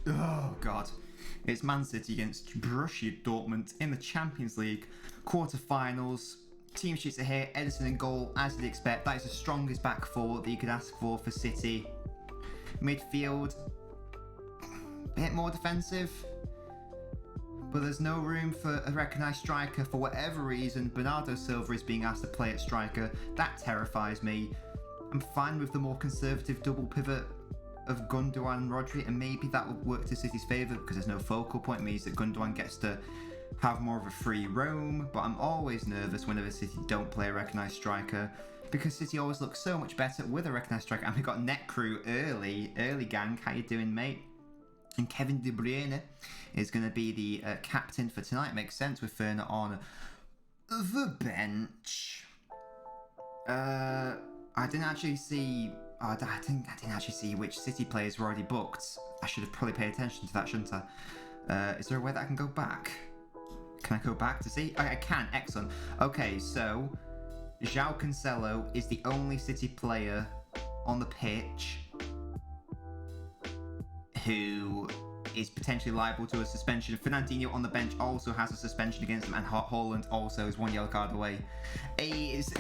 Oh, God. It's Man City against Borussia Dortmund in the Champions League quarter-finals. Team sheets are here, Edison in goal, as you'd expect. That is the strongest back four that you could ask for City. Midfield, a bit more defensive, but there's no room for a recognised striker. For whatever reason, Bernardo Silva is being asked to play at striker. That terrifies me. I'm fine with the more conservative double pivot of Gundogan and Rodri, and maybe that will work to City's favour because there's no focal point. It means that Gundogan gets to have more of a free roam, but I'm always nervous whenever City don't play a recognised striker because City always looks so much better with a recognised striker. And we got Net Crew early gang. How you doing, mate? And Kevin De Bruyne is going to be the captain for tonight. Makes sense with Ferner on the bench. I didn't actually see. I didn't actually see which City players were already booked. I should have probably paid attention to that, shouldn't I? Is there a way that I can go back? Can I go back to see? I can. Excellent. Okay, so João Cancelo is the only City player on the pitch who is potentially liable to a suspension. Fernandinho on the bench also has a suspension against him, and HAALAND also is one yellow card away.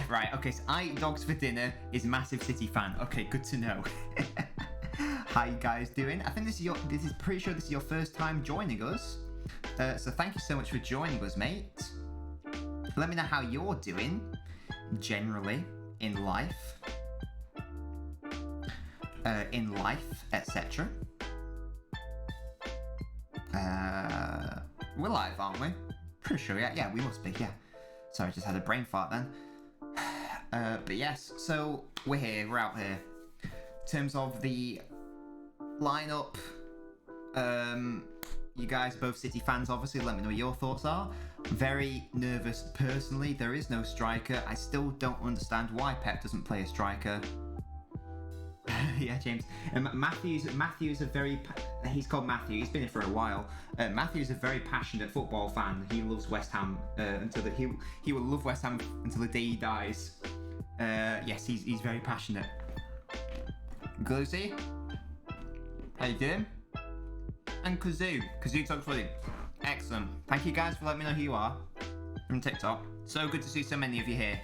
Right, okay, so Dogs for Dinner is a massive City fan. Okay, good to know. How you guys doing? I think pretty sure this is your first time joining us. So thank you so much for joining us, mate. Let me know how you're doing, generally, in life, etc. We're live, aren't we? Pretty sure, yeah, we must be, yeah. Sorry, I just had a brain fart then. But yes, so we're here, we're out here. In terms of the lineup, you guys are both City fans, obviously. Let me know what your thoughts are. Very nervous personally. There is no striker. I still don't understand why Pep doesn't play a striker. Yeah, James. Matthew's a very... He's called Matthew. He's been here for a while. Matthew's a very passionate football fan. He loves West Ham he will love West Ham until the day he dies. Yes, he's very passionate. Gluzzy, how you doing? And Kazoo talks funny. Excellent. Thank you guys for letting me know who you are from TikTok. So good to see so many of you here.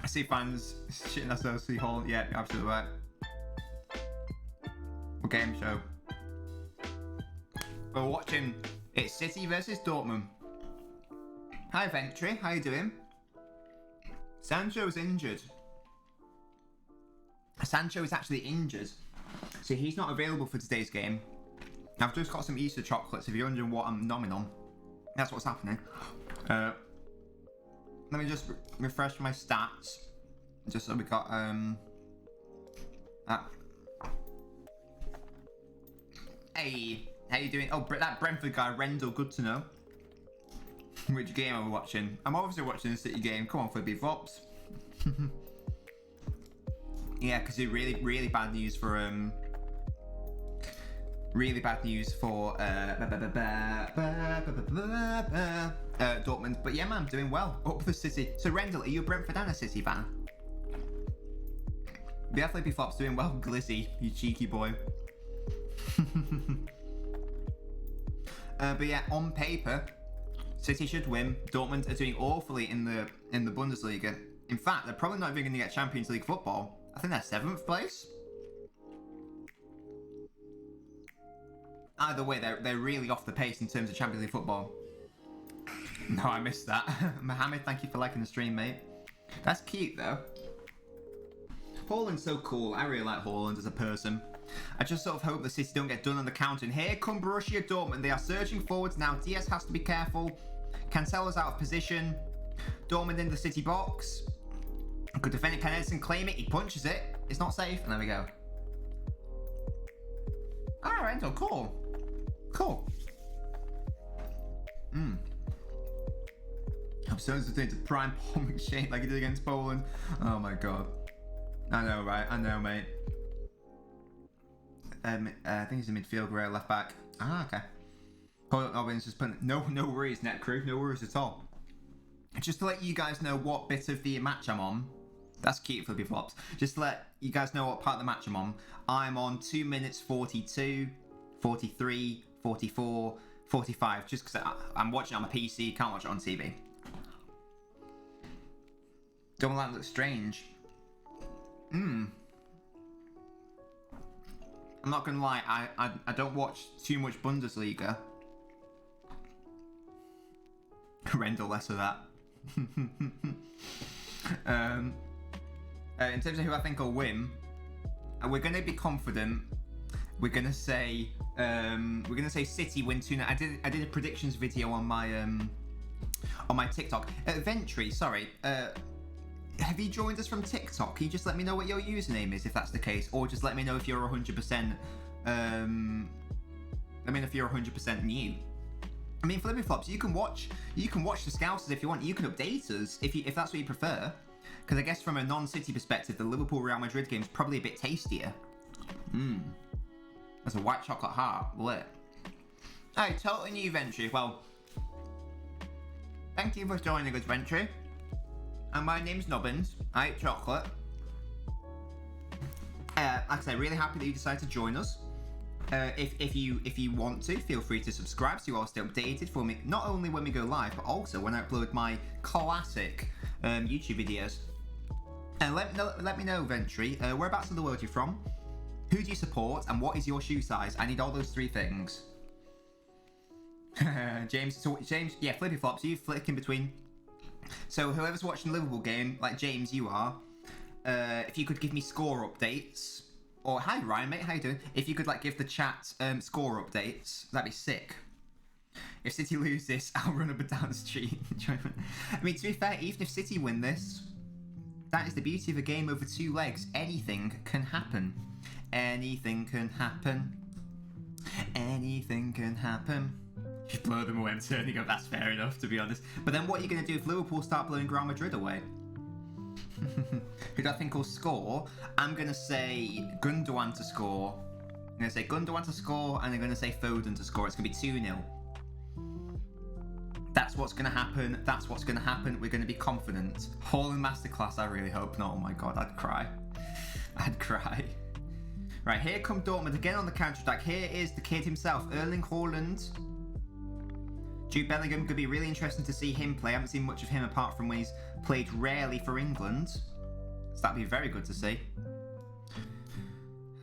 I see fans shitting themselves, see Hall. Yeah, absolutely right. What game show? We're watching. It's City versus Dortmund. Hi Ventry, how you doing? Sancho's injured. Sancho is actually injured, so he's not available for today's game. I've just got some Easter chocolates, if you're wondering what I'm nomming on. That's what's happening. Let me just refresh my stats. Just so we got, Hey, how you doing? Oh, that Brentford guy, Rendell, good to know. Which game are we watching? I'm obviously watching the City game. Come on, Flippy Flops. Yeah, because it's really bad news for Dortmund. But yeah, man, doing well. Up for City. So Rendell, are you a Brentford and a City fan? Yeah, Flippy Flops doing well. Glizzy, you cheeky boy. But yeah, on paper, City should win. Dortmund are doing awfully in the Bundesliga. In fact, they're probably not even going to get Champions League football. I think they're 7th place. Either way, they're really off the pace in terms of Champions League football. No, I missed that. Mohammed, thank you for liking the stream, mate. That's cute, though. HAALAND's so cool. I really like HAALAND as a person. I just sort of hope the City don't get done on the counter. And here come Borussia Dortmund. They are surging forwards now. Diaz has to be careful. Cancelo's out of position. Dortmund in the City box. Good defender. Can Edison claim it? He punches it. It's not safe. And there we go. Alright, oh, cool. Cool. I'm so doing to prime Paul McShane like he did against Poland. Oh my god. I know, right? I know, mate. I think he's a midfielder, left back. Ah, okay. LNobbins just putting no worries, Net Crew, no worries at all. Just to let you guys know what bit of the match I'm on. That's cute, Flippy Flops. Just to let you guys know what part of the match I'm on. I'm on 2 minutes 42, 43, 44, 45. Just because I'm watching it on my PC, can't watch it on TV. Don't let that look strange. I'm not gonna lie, I don't watch too much Bundesliga. Render less of that. In terms of who I think will win, we're gonna be confident. We're gonna say City win 2-0. I did a predictions video on my TikTok. Ventry, sorry. Have you joined us from TikTok? Can you just let me know what your username is if that's the case, or just let me know if you're 100%. Let me know if you're 100% new. I mean, Flippy Flops, you can watch the Scousers if you want. You can update us if that's what you prefer. Because I guess from a non-City perspective, the Liverpool-Real Madrid game is probably a bit tastier. That's a white chocolate heart. Lit. Hey, totally new Ventry. Well, thank you for joining us, Ventry. And my name's Nobbins. I eat chocolate. Like I say, really happy that you decided to join us. If you want to, feel free to subscribe so you all stay updated for me, not only when we go live, but also when I upload my classic YouTube videos. And let me know, Ventry, whereabouts in the world you're from, who do you support, and what is your shoe size? I need all those 3 things. James, yeah, Flippy Flops, you flick in between. So whoever's watching the Liverpool game, like James, you are, if you could give me score updates, or hi Ryan, mate, how you doing? If you could give the chat score updates, that'd be sick. If City lose this, I'll run up and down the street. I mean, to be fair, even if City win this, that is the beauty of a game over 2 legs. Anything can happen. Anything can happen. Anything can happen. You blow them away, I'm turning up, that's fair enough, to be honest. But then what are you going to do if Liverpool start blowing Real Madrid away? Who do I think will score? I'm going to say Gundogan to score. I'm going to say Gundogan to score, and I'm going to say Foden to score. It's going to be 2-0. That's what's going to happen. That's what's going to happen. We're going to be confident. Haaland masterclass, I really hope not. Oh my god, I'd cry. I'd cry. Right, here come Dortmund again on the counter-attack. Here is the kid himself, Erling Haaland. Jude Bellingham, could be really interesting to see him play. I haven't seen much of him apart from when he's played rarely for England. So that'd be very good to see.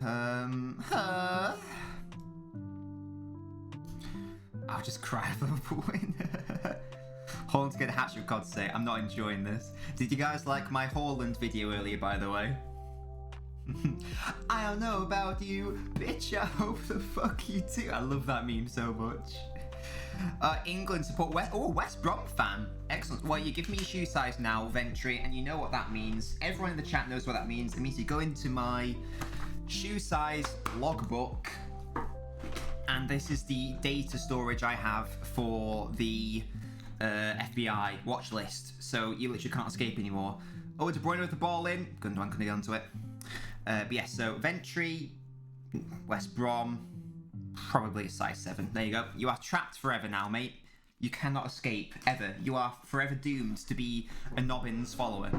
I'll just cry if Liverpool win. Haaland to get a hat-trick, for God's sake. I'm not enjoying this. Did you guys like my Haaland video earlier, by the way? I don't know about you, bitch. I hope the fuck you do. I love that meme so much. England support West Brom fan. Excellent. Well, you give me your shoe size now, Ventry, and you know what that means. Everyone in the chat knows what that means. It means you go into my shoe size logbook, and this is the data storage I have for the FBI watch list. So you literally can't escape anymore. Oh, De Bruyne with the ball in. Gundogan couldn't get onto it. But yes, so Ventry, West Brom, probably a size 7. There you go. You are trapped forever now, mate. You cannot escape, ever. You are forever doomed to be a Nobbins follower.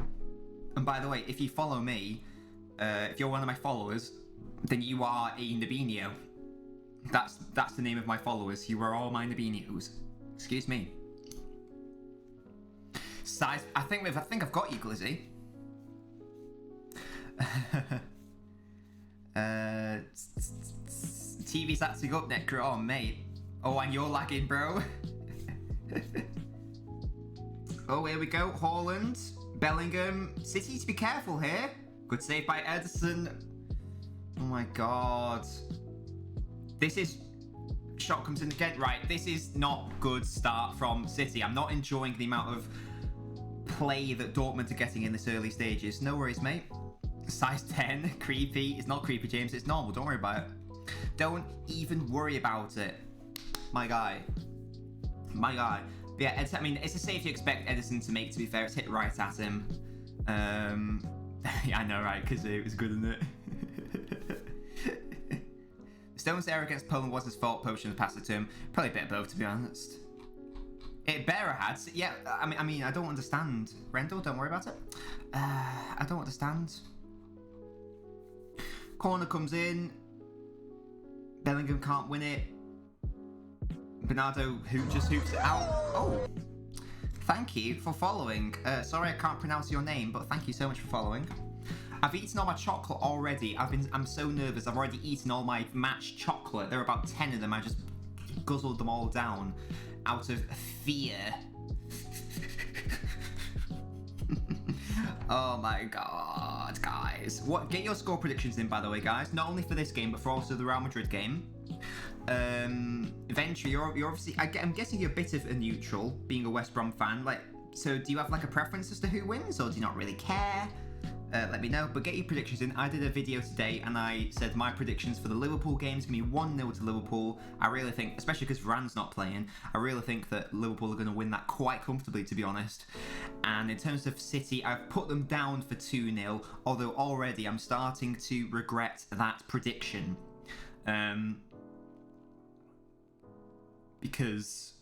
And by the way, if you follow me, if you're one of my followers, then you are a Nabinio. That's the name of my followers. You are all my Nabinios. Excuse me. Size. I think I've got you, Glizzy. TV's acting up, Necro. Oh, mate. Oh, and you're lagging, bro. Oh, here we go. Haaland, Bellingham. City to be careful here. Good save by Ederson. Oh my god. This is... Shot comes in again. Right, this is not good start from City. I'm not enjoying the amount of play that Dortmund are getting in this early stages. No worries, mate. Size 10, creepy. It's not creepy, James. It's normal. Don't worry about it. Don't even worry about it. My guy. My guy. But yeah, I mean, it's a safe to expect Ederson to make, to be fair. It's hit right at him. Yeah, I know, right? Because it was good, isn't it? Stone's error against Poland was his fault. Potion passed it to him. Probably a bit of both, to be honest. It better had. Yeah, I mean, I don't understand. Rendell, don't worry about it. I don't understand. Corner comes in. Bellingham can't win it. Bernardo just hoops it out. Oh, thank you for following. Sorry I can't pronounce your name, but thank you so much for following. I've eaten all my chocolate already. I'm so nervous. I've already eaten all my match chocolate. There are about 10 of them. I just guzzled them all down out of fear. Oh my god, guys. Get your score predictions in, by the way, guys. Not only for this game, but for also the Real Madrid game. Eventually, you're obviously... I'm guessing you're a bit of a neutral, being a West Brom fan. Like, so do you have like a preference as to who wins, or do you not really care? Let me know, but get your predictions in. I did a video today and I said my predictions for the Liverpool game is going to be 1-0 to Liverpool. I really think, especially because Varane's not playing, I really think that Liverpool are going to win that quite comfortably, to be honest. And in terms of City, I've put them down for 2-0, although already I'm starting to regret that prediction. Because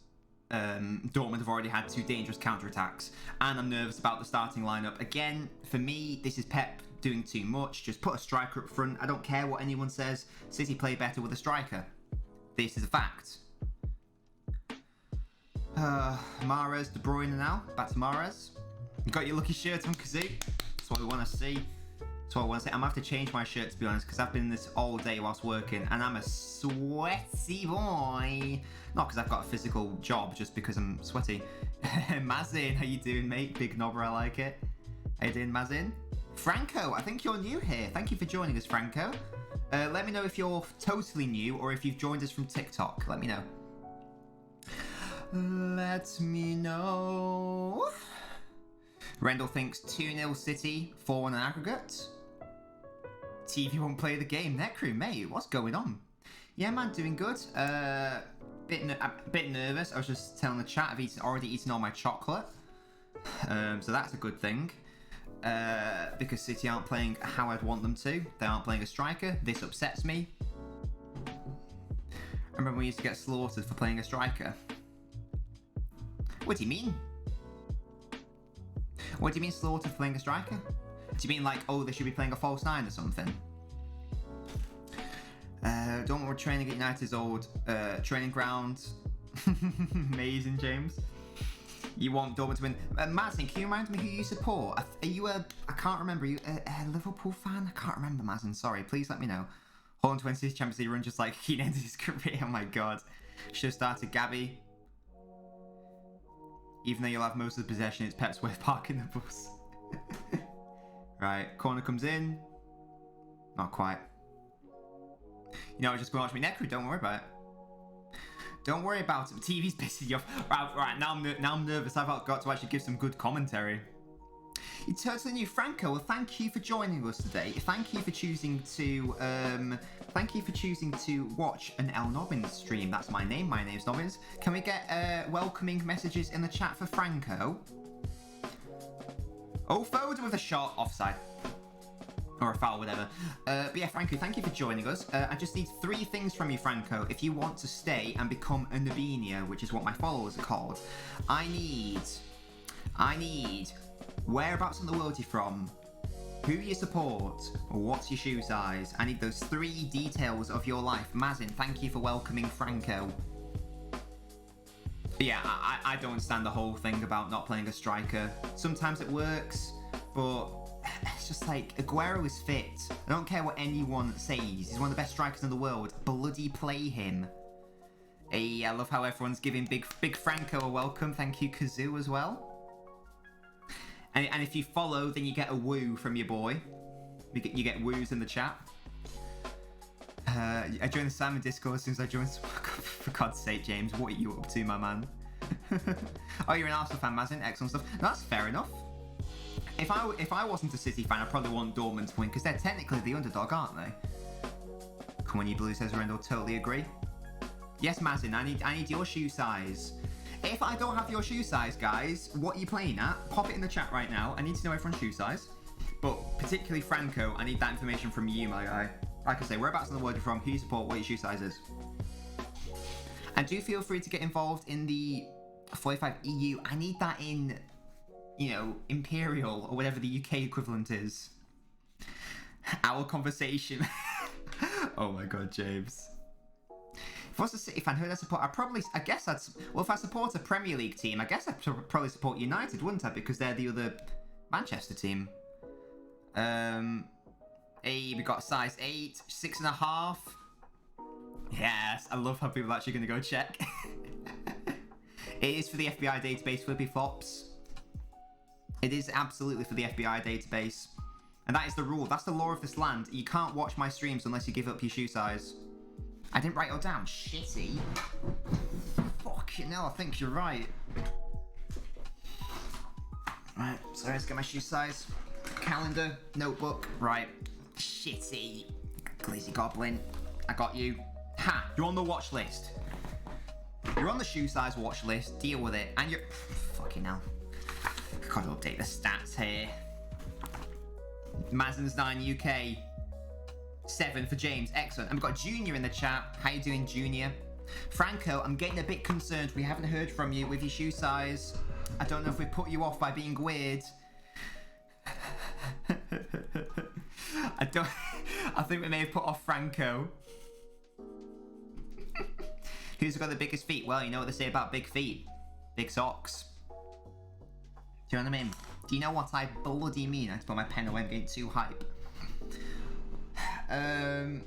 Dortmund have already had 2 dangerous counter-attacks, and I'm nervous about the starting lineup. Again, for me, this is Pep doing too much. Just put a striker up front. I don't care what anyone says. City play better with a striker. This is a fact. Mahrez, De Bruyne now. Back to Mahrez. You got your lucky shirt on, Kazoo. That's what we want to see. That's what I want to say. I'm going to have to change my shirt, to be honest, because I've been in this all day whilst working, and I'm a sweaty boy. Not because I've got a physical job, just because I'm sweaty. Mazin, how you doing, mate? Big knobber, I like it. How you doing, Mazin? Franco, I think you're new here. Thank you for joining us, Franco. Let me know if you're totally new or if you've joined us from TikTok. Let me know. Let me know. Rendell thinks 2-0 City, 4-1 in aggregate. TV won't play the game. Necru, mate, what's going on? Yeah, man, doing good. A bit nervous. I was just telling the chat I've already eaten all my chocolate. So that's a good thing. Because City aren't playing how I'd want them to. They aren't playing a striker. This upsets me. I remember when we used to get slaughtered for playing a striker. What do you mean? What do you mean slaughtered for playing a striker? Do you mean like, oh, they should be playing a false 9 or something? Don't want training at United's old training ground. Amazing, James. You want Dortmund to win. Mazin, can you remind me who you support? Are you I can't remember. Are you a Liverpool fan? I can't remember, Mazin. Sorry. Please let me know. Holland 26 Champions League run just like he ended his career. Oh my god. Should have started Gabby. Even though you'll have most of the possession, it's Pep's way of parking the bus. Right, corner comes in. Not quite. You know, just go watch me Necru, don't worry about it. Don't worry about it. TV's pissing you off. Right, now I'm nervous. I've got to actually give some good commentary. You're totally new, Franco. Well, thank you for joining us today. Thank you for choosing to watch an LNobbins stream. That's my name. My name's Nobbins. Can we get welcoming messages in the chat for Franco? Oh, forward with a shot, offside. Or a foul, whatever. But yeah, Franco, thank you for joining us. I just need 3 things from you, Franco, if you want to stay and become a Nobenia, which is what my followers are called. I need whereabouts in the world you're from, who you support, or what's your shoe size. I need those 3 details of your life. Mazin, thank you for welcoming Franco. But yeah, I don't understand the whole thing about not playing a striker. Sometimes it works, but it's just like, Aguero is fit. I don't care what anyone says. He's one of the best strikers in the world. Bloody play him. Hey, I love how everyone's giving Big Franco a welcome. Thank you, Kazoo, as well. And if you follow, then you get a woo from your boy. You get woos in the chat. I joined the Simon Discord as soon as I joined. For God's sake, James, what are you up to, my man? Oh, you're an Arsenal fan, Mazin. Excellent stuff. No, that's fair enough. If I wasn't a City fan, I'd probably want Dortmund to win, because they're technically the underdog, aren't they? Come on, you blue, says Rendell. Totally agree. Yes, Mazin, I need your shoe size. If I don't have your shoe size, guys, what are you playing at? Pop it in the chat right now. I need to know everyone's shoe size. But particularly Franco, I need that information from you, my guy. Like I say, whereabouts in the world you're from, who you support, what your shoe size is. And do feel free to get involved in the 45 EU. I need that in, you know, Imperial or whatever the UK equivalent is. Our conversation. Oh my god, James. If I was a City fan, who would I support? Well, if I support a Premier League team, I guess I'd probably support United, wouldn't I? Because they're the other Manchester team. Hey, we got size 8, 6.5. Yes, I love how people are actually going to go check. It is for the FBI database, Flippy Flops. It is absolutely for the FBI database. And that is the rule. That's the law of this land. You can't watch my streams unless you give up your shoe size. I didn't write it all down. Shitty. Fucking hell, I think you're right. Right, so let's get my shoe size. Calendar, notebook. Right. Shitty. Glazzy Goblin. I got you. Ha! You're on the watch list. You're on the shoe size watch list. Deal with it. And you're... Fucking hell. Gotta update the stats here. Mazen's 9 UK. 7 for James. Excellent. And we've got Junior in the chat. How you doing, Junior? Franco, I'm getting a bit concerned. We haven't heard from you with your shoe size. I don't know if we put you off by being weird. I think we may have put off Franco. Who's got the biggest feet? Well, you know what they say about big feet. Big socks. Do you know what I mean? Do you know what I bloody mean? I had to put my pen away. I'm getting too hype. I'm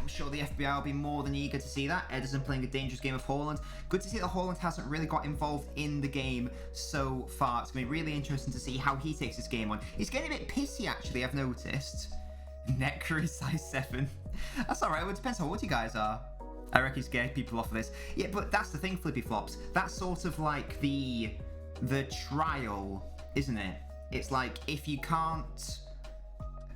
sure the FBI will be more than eager to see that. Edison playing a dangerous game of HAALAND. Good to see that HAALAND hasn't really got involved in the game so far. It's going to be really interesting to see how he takes this game on. He's getting a bit pissy, actually, I've noticed. Necro is size 7. That's alright, well, it depends how old you guys are. I reckon he scared people off of this. Yeah, but that's the thing, Flippy Flops. That's sort of like the trial, isn't it? It's like, if you can't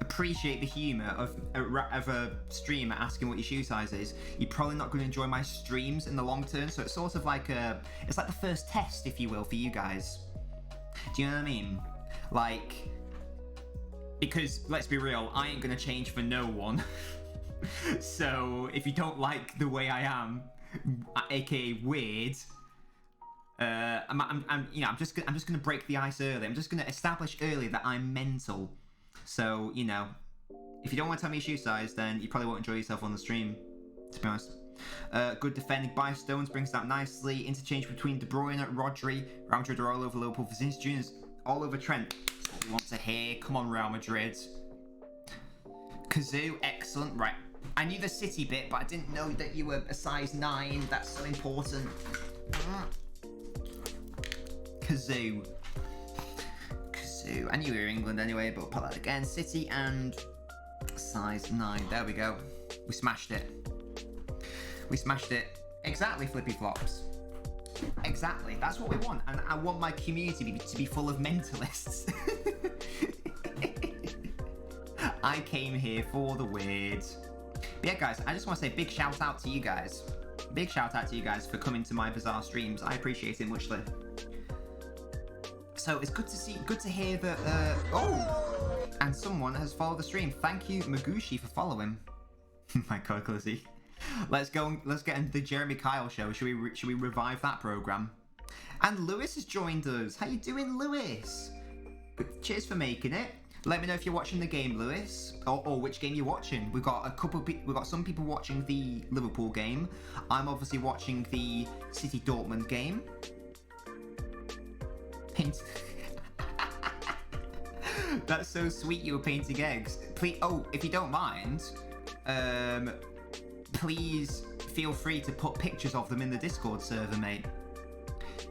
appreciate the humour of a streamer asking what your shoe size is, you're probably not going to enjoy my streams in the long term. So it's sort of like it's like the first test, if you will, for you guys. Do you know what I mean? Like, because let's be real, I ain't going to change for no one. So if you don't like the way I am, aka weird, I'm just gonna break the ice early. I'm just gonna establish early that I'm mental. So, you know, if you don't want to tell me your shoe size, then you probably won't enjoy yourself on the stream, to be honest. Good defending by Stones, brings that nicely. Interchange between De Bruyne, Rodri. Real Madrid are all over Liverpool. Vinicius Junior's all over Trent. That's what we want to hear. Come on, Real Madrid. Kazoo, excellent. Right. I knew the City bit, but I didn't know that you were a size 9. That's so important. Kazoo. I knew we were England anyway, but we'll put that again. City and size 9. There we go. We smashed it. We smashed it. Exactly, Flippy Flops. Exactly. That's what we want. And I want my community to be full of mentalists. I came here for the weird. But yeah, guys, I just want to say big shout out to you guys. Big shout out to you guys for coming to my bizarre streams. I appreciate it muchly. So it's good to hear that, and someone has followed the stream. Thank you, Magushi, for following. My God, Glizzy. Let's get into the Jeremy Kyle show. Should we revive that program? And Lewis has joined us. How you doing, Lewis? Good. Cheers for making it. Let me know if you're watching the game, Lewis, or which game you're watching. We've got some people watching the Liverpool game. I'm obviously watching the City Dortmund game. That's so sweet, you were painting eggs. Please, if you don't mind, please feel free to put pictures of them in the Discord server, mate.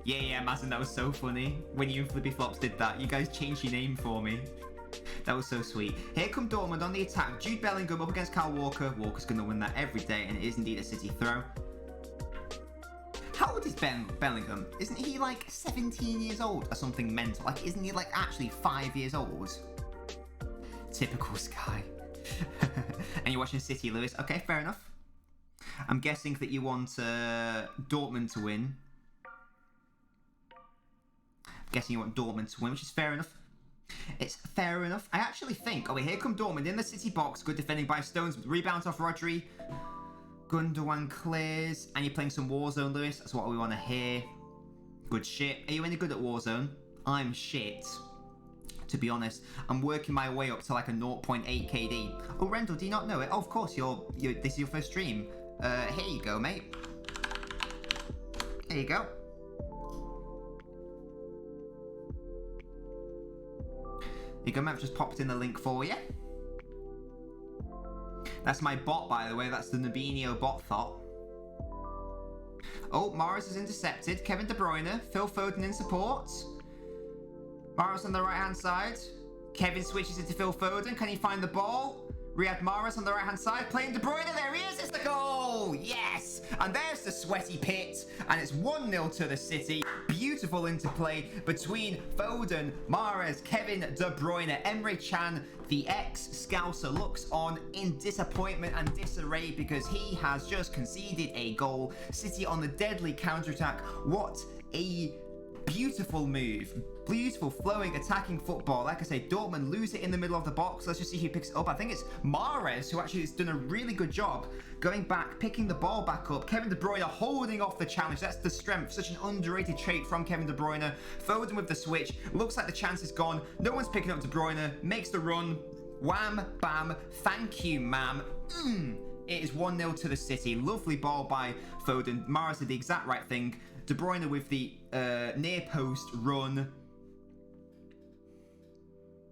Yeah, Mazen, that was so funny. When you and Flippy Flops did that, you guys changed your name for me. That was so sweet. Here come Dortmund on the attack. Jude Bellingham up against Kyle Walker. Walker's going to win that every day, and it is indeed a City throw. How old is Bellingham? Isn't he like 17 years old or something mental? Like, isn't he like actually 5 years old? Typical Sky. And you're watching City, Lewis. Okay, fair enough. I'm guessing that you want Dortmund to win. I'm guessing you want Dortmund to win, which is fair enough. It's fair enough. I actually think... here come Dortmund in the City box. Good defending by Stones. Rebounds off Rodri. Gundogan clears. And you're playing some Warzone, Lewis. That's what we want to hear. Good shit. Are you any good at Warzone? I'm shit. To be honest, I'm working my way up to like a 0.8 KD. Oh, Rendell, do you not know it? Oh, of course, this is your first stream. Here you go, mate. There you go. There you go, mate. I've just popped in the link for you. That's my bot, by the way. That's the Nabinio bot thought. Oh, Morris is intercepted. Kevin De Bruyne. Phil Foden in support. Mahrez on the right-hand side. Kevin switches into Phil Foden. Can he find the ball? Riyad Mahrez on the right-hand side. Playing De Bruyne. There he is. It's the goal. Yes. And there's the sweaty pit. And it's 1-0 to the City. Beautiful interplay between Foden, Mahrez, Kevin De Bruyne. Emre Can, the ex-Scouser, looks on in disappointment and disarray because he has just conceded a goal. City on the deadly counter-attack. What a beautiful move. Beautiful flowing attacking football. Like I say, Dortmund lose it in the middle of the box. Let's just see who picks it up. I think it's Mahrez who actually has done a really good job going back, picking the ball back up. Kevin De Bruyne holding off the challenge. That's the strength. Such an underrated trait from Kevin De Bruyne. Foden with the switch. Looks like the chance is gone. No one's picking up De Bruyne. Makes the run. Wham, bam. Thank you, ma'am. It is 1-0 to the City. Lovely ball by Foden. Mahrez did the exact right thing. De Bruyne with the near post run.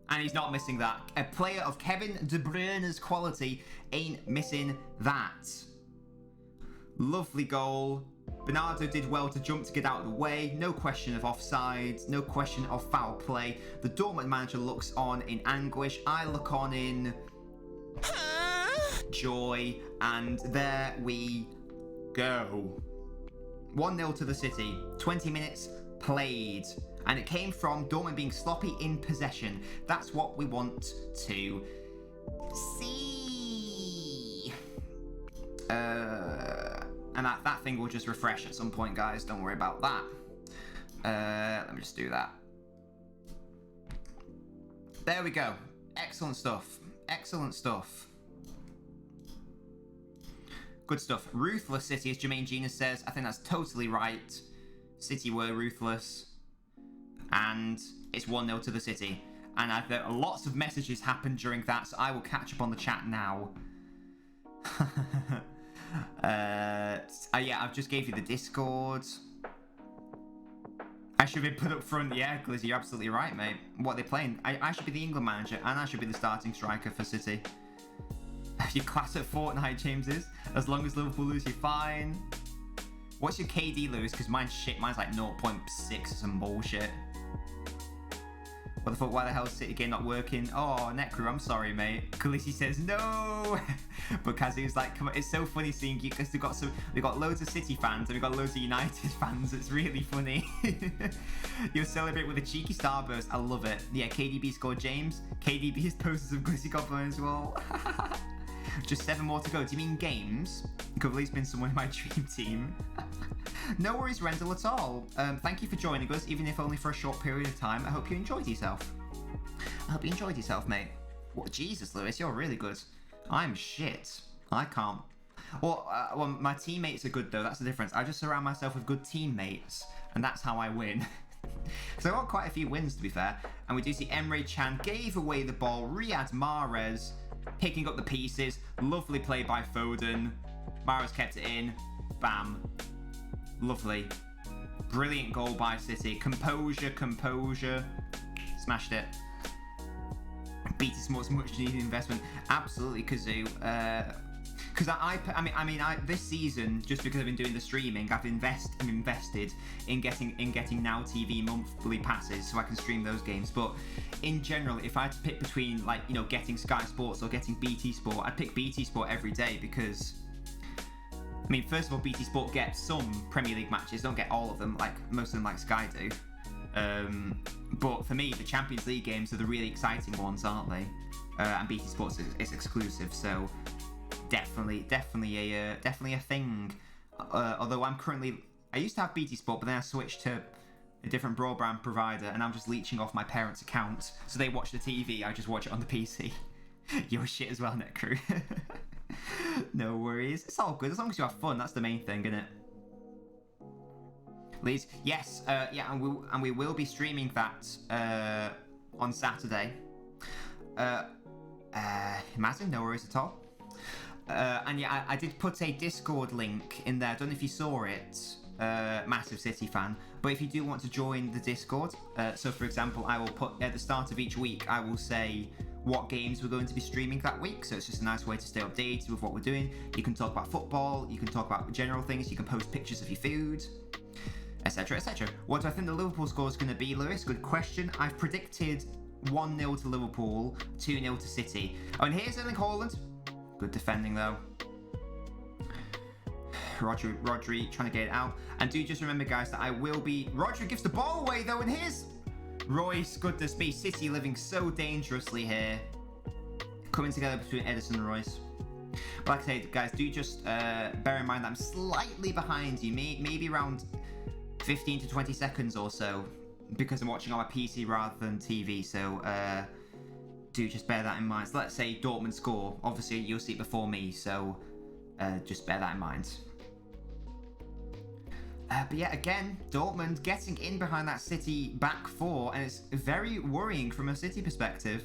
And he's not missing that. A player of Kevin De Bruyne's quality ain't missing that. Lovely goal. Bernardo did well to jump to get out of the way. No question of offside. No question of foul play. The Dortmund manager looks on in anguish. I look on in joy. And there we go. 1-0 to the City. 20 minutes played. And it came from Dortmund being sloppy in possession. That's what we want to see. And that thing will just refresh at some point, guys. Don't worry about that. Let me just do that. There we go. Excellent stuff. Excellent stuff. Good stuff. Ruthless City, as Jermaine Genius says. I think that's totally right. City were ruthless. And it's 1-0 to the City. And lots of messages happened during that, so I will catch up on the chat now. Yeah, I've just gave you the Discord. I should be put up front. Yeah, Glizzy, you're absolutely right, mate. What are they playing? I should be the England manager, and I should be the starting striker for City. Your class at Fortnite, James is. As long as Liverpool lose, you're fine. What's your KD, Lewis? Because mine's shit. Mine's like 0.6 or some bullshit. What the fuck? Why the hell is City game not working? Oh, Necro, I'm sorry, mate. Khaleesi says no. But Kazu's like, come on. It's so funny seeing you because we've got loads of City fans and we've got loads of United fans. It's really funny. You'll celebrate with a cheeky starburst. I love it. Yeah, KDB scored, James. KDB is posters of Glizzy Goblin as well. Just 7 more to go. Do you mean games? Govley's been someone in my dream team. No worries, Rendell, at all. Thank you for joining us, even if only for a short period of time. I hope you enjoyed yourself. I hope you enjoyed yourself, mate. What, Jesus, Lewis, you're really good. I'm shit. I can't. Well, my teammates are good, though. That's the difference. I just surround myself with good teammates, and that's how I win. So I got quite a few wins, to be fair. And we do see Emre Can gave away the ball. Riyad Mahrez picking up the pieces. Lovely play by Foden. Mahrez kept it in. Bam. Lovely. Brilliant goal by City. Composure, composure. Smashed it. BT Sports much needed investment. Absolutely, Kazoo. Because I mean, this season, just because I've been doing the streaming, I've invested in getting Now TV monthly passes so I can stream those games. But in general, if I had to pick between, like, you know, getting Sky Sports or getting BT Sport, I'd pick BT Sport every day because, I mean, first of all, BT Sport gets some Premier League matches, don't get all of them, like most of them like Sky do. But for me, the Champions League games are the really exciting ones, aren't they? And BT Sports is exclusive, so definitely a thing. Although I used to have BT Sport, but then I switched to a different broadband provider, and I'm just leeching off my parents' accounts, so they watch the TV. I just watch it on the PC. You're shit as well, Net Crew. No worries. It's all good as long as you have fun. That's the main thing, isn't it? Please, yes, yeah, and we will be streaming that on Saturday. Imagine, no worries at all. And yeah, I did put a Discord link in there. I don't know if you saw it, massive City fan. But if you do want to join the Discord, so for example, I will put at the start of each week, I will say what games we're going to be streaming that week. So it's just a nice way to stay updated with what we're doing. You can talk about football, you can talk about general things, you can post pictures of your food, etc, etc. What do I think the Liverpool score is going to be, Lewis? Good question. I've predicted 1-0 to Liverpool, 2-0 to City. Oh, and here's Erling Haaland. Good defending though. Rodri trying to get it out. And do just remember, guys, that I will be... Rodri gives the ball away though, and here's Royce. Goodness me, City living so dangerously here. Coming together between Ederson and Royce. But like I say, guys, do just bear in mind that I'm slightly behind you. Maybe around 15 to 20 seconds or so, because I'm watching on my PC rather than TV. So do just bear that in mind. So let's say Dortmund score. Obviously, you'll see it before me, so just bear that in mind. But yeah, again, Dortmund getting in behind that City back four, and it's very worrying from a City perspective.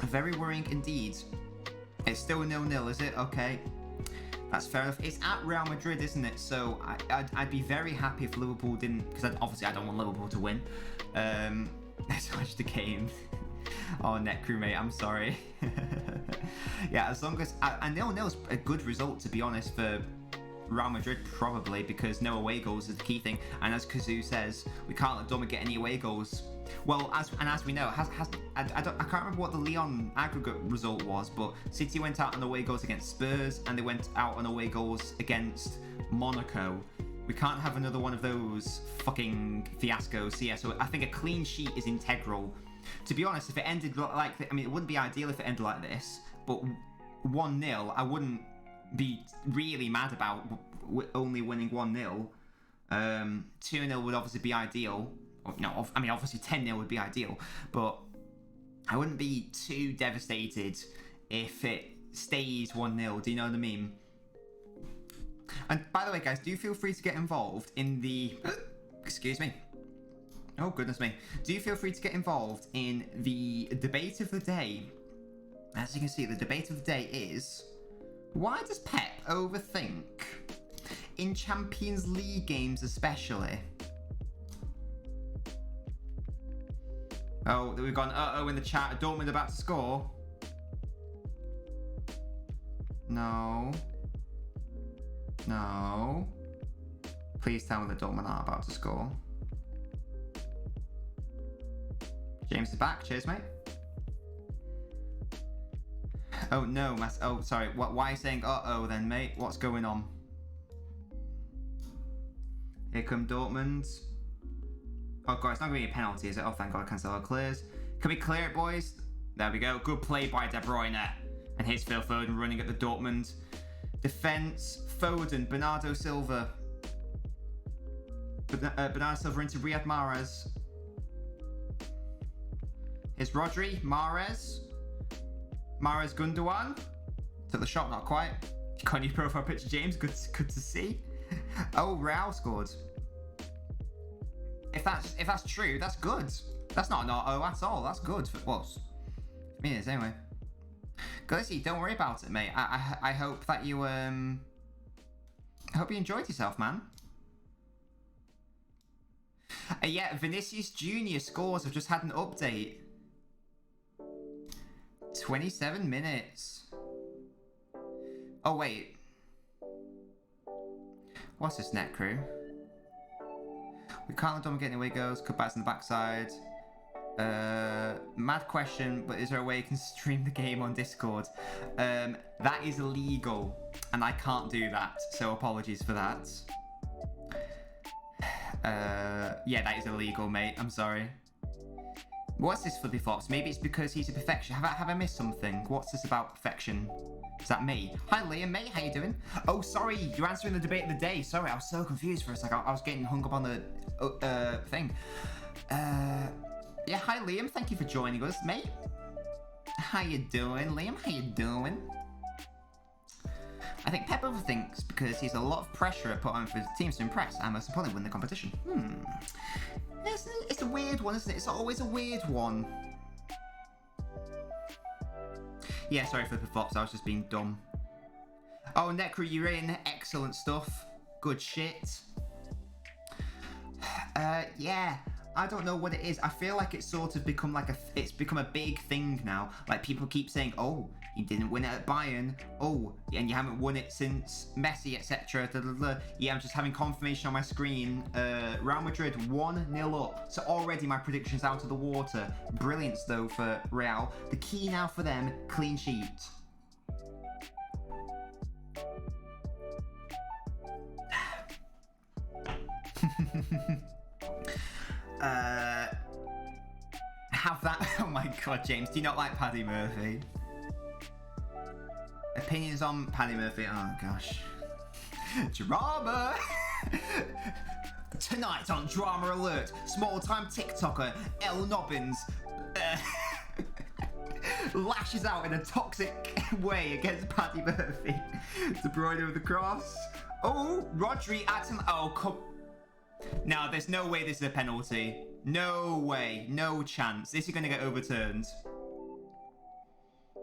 Very worrying indeed. It's still 0-0, is it? Okay. That's fair enough. It's at Real Madrid, isn't it? So I'd be very happy if Liverpool didn't, because obviously I don't want Liverpool to win. Let's watch the game. Oh, net crew, mate, I'm sorry. Yeah, as long as... And 0-0 is a good result, to be honest, for Real Madrid, probably, because no away goals is the key thing. And as Kazoo says, we can't let Dortmund get any away goals. Well, as we know, I can't remember what the Lyon aggregate result was, but City went out on away goals against Spurs, and they went out on away goals against Monaco. We can't have another one of those fucking fiascos. So yeah, so I think a clean sheet is integral. To be honest, if it ended like... I mean, it wouldn't be ideal if it ended like this, but 1-0, I wouldn't be really mad about only winning 1-0. 2-0 would obviously be ideal. No, I mean, obviously 10-0 would be ideal, but I wouldn't be too devastated if it stays 1-0. Do you know what I mean? And by the way, guys, do feel free to get involved in the... Excuse me. Oh, goodness me. Do feel free to get involved in the debate of the day. As you can see, the debate of the day is... Why does Pep overthink? In Champions League games especially. Oh, we've gone uh-oh in the chat. Dortmund about to score. No. No. Please tell me that Dortmund aren't about to score. James is back. Cheers, mate. Oh, no. Oh, sorry. Why are you saying uh-oh then, mate? What's going on? Here come Dortmund. Oh, God, it's not going to be a penalty, is it? Oh, thank God, Cancelo clears. Can we clear it, boys? There we go. Good play by De Bruyne. And here's Phil Foden running at the Dortmund defence. Foden, Bernardo Silva. Bernardo Silva into Riyad Mahrez. Here's Rodri, Mahrez. Mahrez, Gundogan. Took the shot, not quite. Got a new profile picture, James. Good to see. Oh, Real scored. If that's true, that's good. That's not an oh at all. That's good. Well, for me it is anyway. Glizzy, don't worry about it, mate. I hope that you I hope you enjoyed yourself, man. Yeah, Vinicius Junior scores. I've just had an update. 27 minutes. Oh wait. What's this net crew? We can't let Dortmund get any away goals. Cutbacks on the backside. Mad question, but is there a way you can stream the game on Discord? That is illegal, and I can't do that, so apologies for that. Yeah, that is illegal, mate. I'm sorry. What's this Flippy Flops? Maybe it's because he's a perfection. Have I missed something? What's this about perfection? Is that me? Hi, Liam, mate. How you doing? Oh, sorry. You're answering the debate of the day. Sorry, I was so confused for a second. I was getting hung up on the thing. Yeah, hi, Liam. Thank you for joining us, mate. How you doing, Liam? How you doing? I think Pep overthinks because he's a lot of pressure put on for his teams to impress and most importantly win the competition. It's a weird one, isn't it? It's always a weird one. Yeah, sorry for the flops, I was just being dumb. Oh, Necro, you're in. Excellent stuff. Good shit. Yeah, I don't know what it is. I feel like it's sort of become like it's become a big thing now. Like people keep saying, oh, you didn't win it at Bayern. Oh, and you haven't won it since Messi, etc. Yeah, I'm just having confirmation on my screen. Real Madrid 1-0 up. So already my prediction's out of the water. Brilliance though for Real. The key now for them, clean sheet. Have that. Oh my god, James, do you not like Paddy Murphy? Opinions on Paddy Murphy? Oh gosh. Drama! Tonight on Drama Alert, small-time TikToker LNobbins lashes out in a toxic way against Paddy Murphy. De Bruyne with the cross. Oh, Rodri acting. Oh, come. No, there's no way this is a penalty. No way. No chance. This is going to get overturned.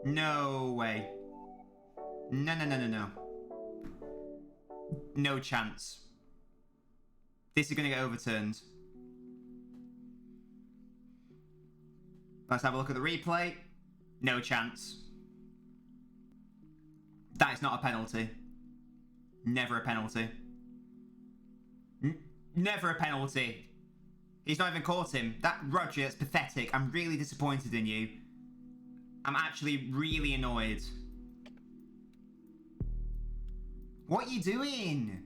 No way. No. No chance. This is going to get overturned. Let's have a look at the replay. No chance. That is not a penalty. Never a penalty. Never a penalty. He's not even caught him. That Rodri, that's pathetic. I'm really disappointed in you. I'm actually really annoyed. What are you doing?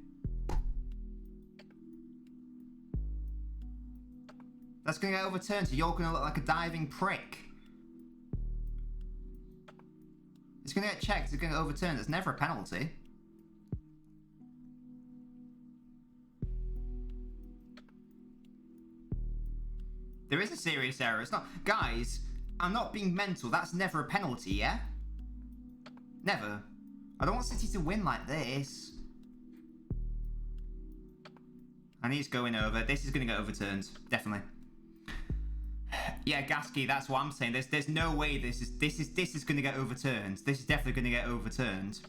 That's going to get overturned, so you're going to look like a diving prick. It's going to get checked, it's going to get overturned. It's never a penalty. There is a serious error. It's not... Guys, I'm not being mental. That's never a penalty, yeah? Never. I don't want City to win like this. And he's going over. This is going to get overturned. Definitely. Yeah, Gasky, that's what I'm saying. There's no way this is going to get overturned. This is definitely going to get overturned.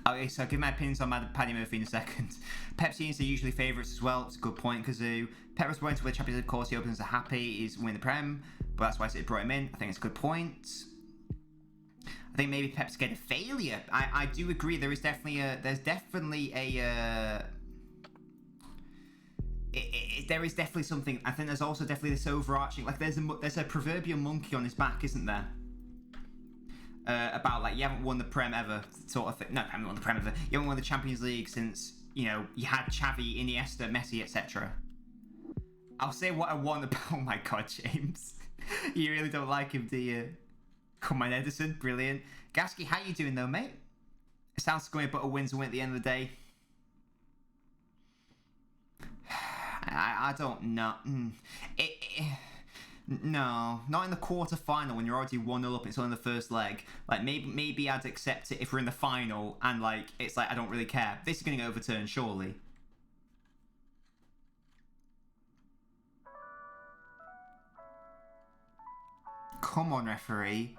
Okay, so I'll give my opinions on Paddy Murphy in a second. Pepsi's are usually favourites as well. It's a good point, Kazoo. Pep was going to win the Champions League, of course. He opens a happy. He's winning the Prem, but that's why City brought him in. I think it's a good point. I think maybe Pep's getting a failure. I do agree. There is definitely a. There's definitely a. There is definitely something. I think there's also definitely this overarching. Like there's a proverbial monkey on his back, isn't there? About like you haven't won the Prem ever, sort of thing. No, you haven't won the Prem ever. You haven't won the Champions League since you had Xavi, Iniesta, Messi, etc. I'll say what I want. Oh my god, James, you really don't like him, do you? Come on, Edison, brilliant. Gasky, how you doing though, mate? It sounds scummy, but a win's a win at the end of the day. I don't know. No, not in the quarter-final when you're already 1-0 up. It's only the first leg. Like maybe I'd accept it if we're in the final and like it's like I don't really care. This is going to get overturned, surely. Come on, referee,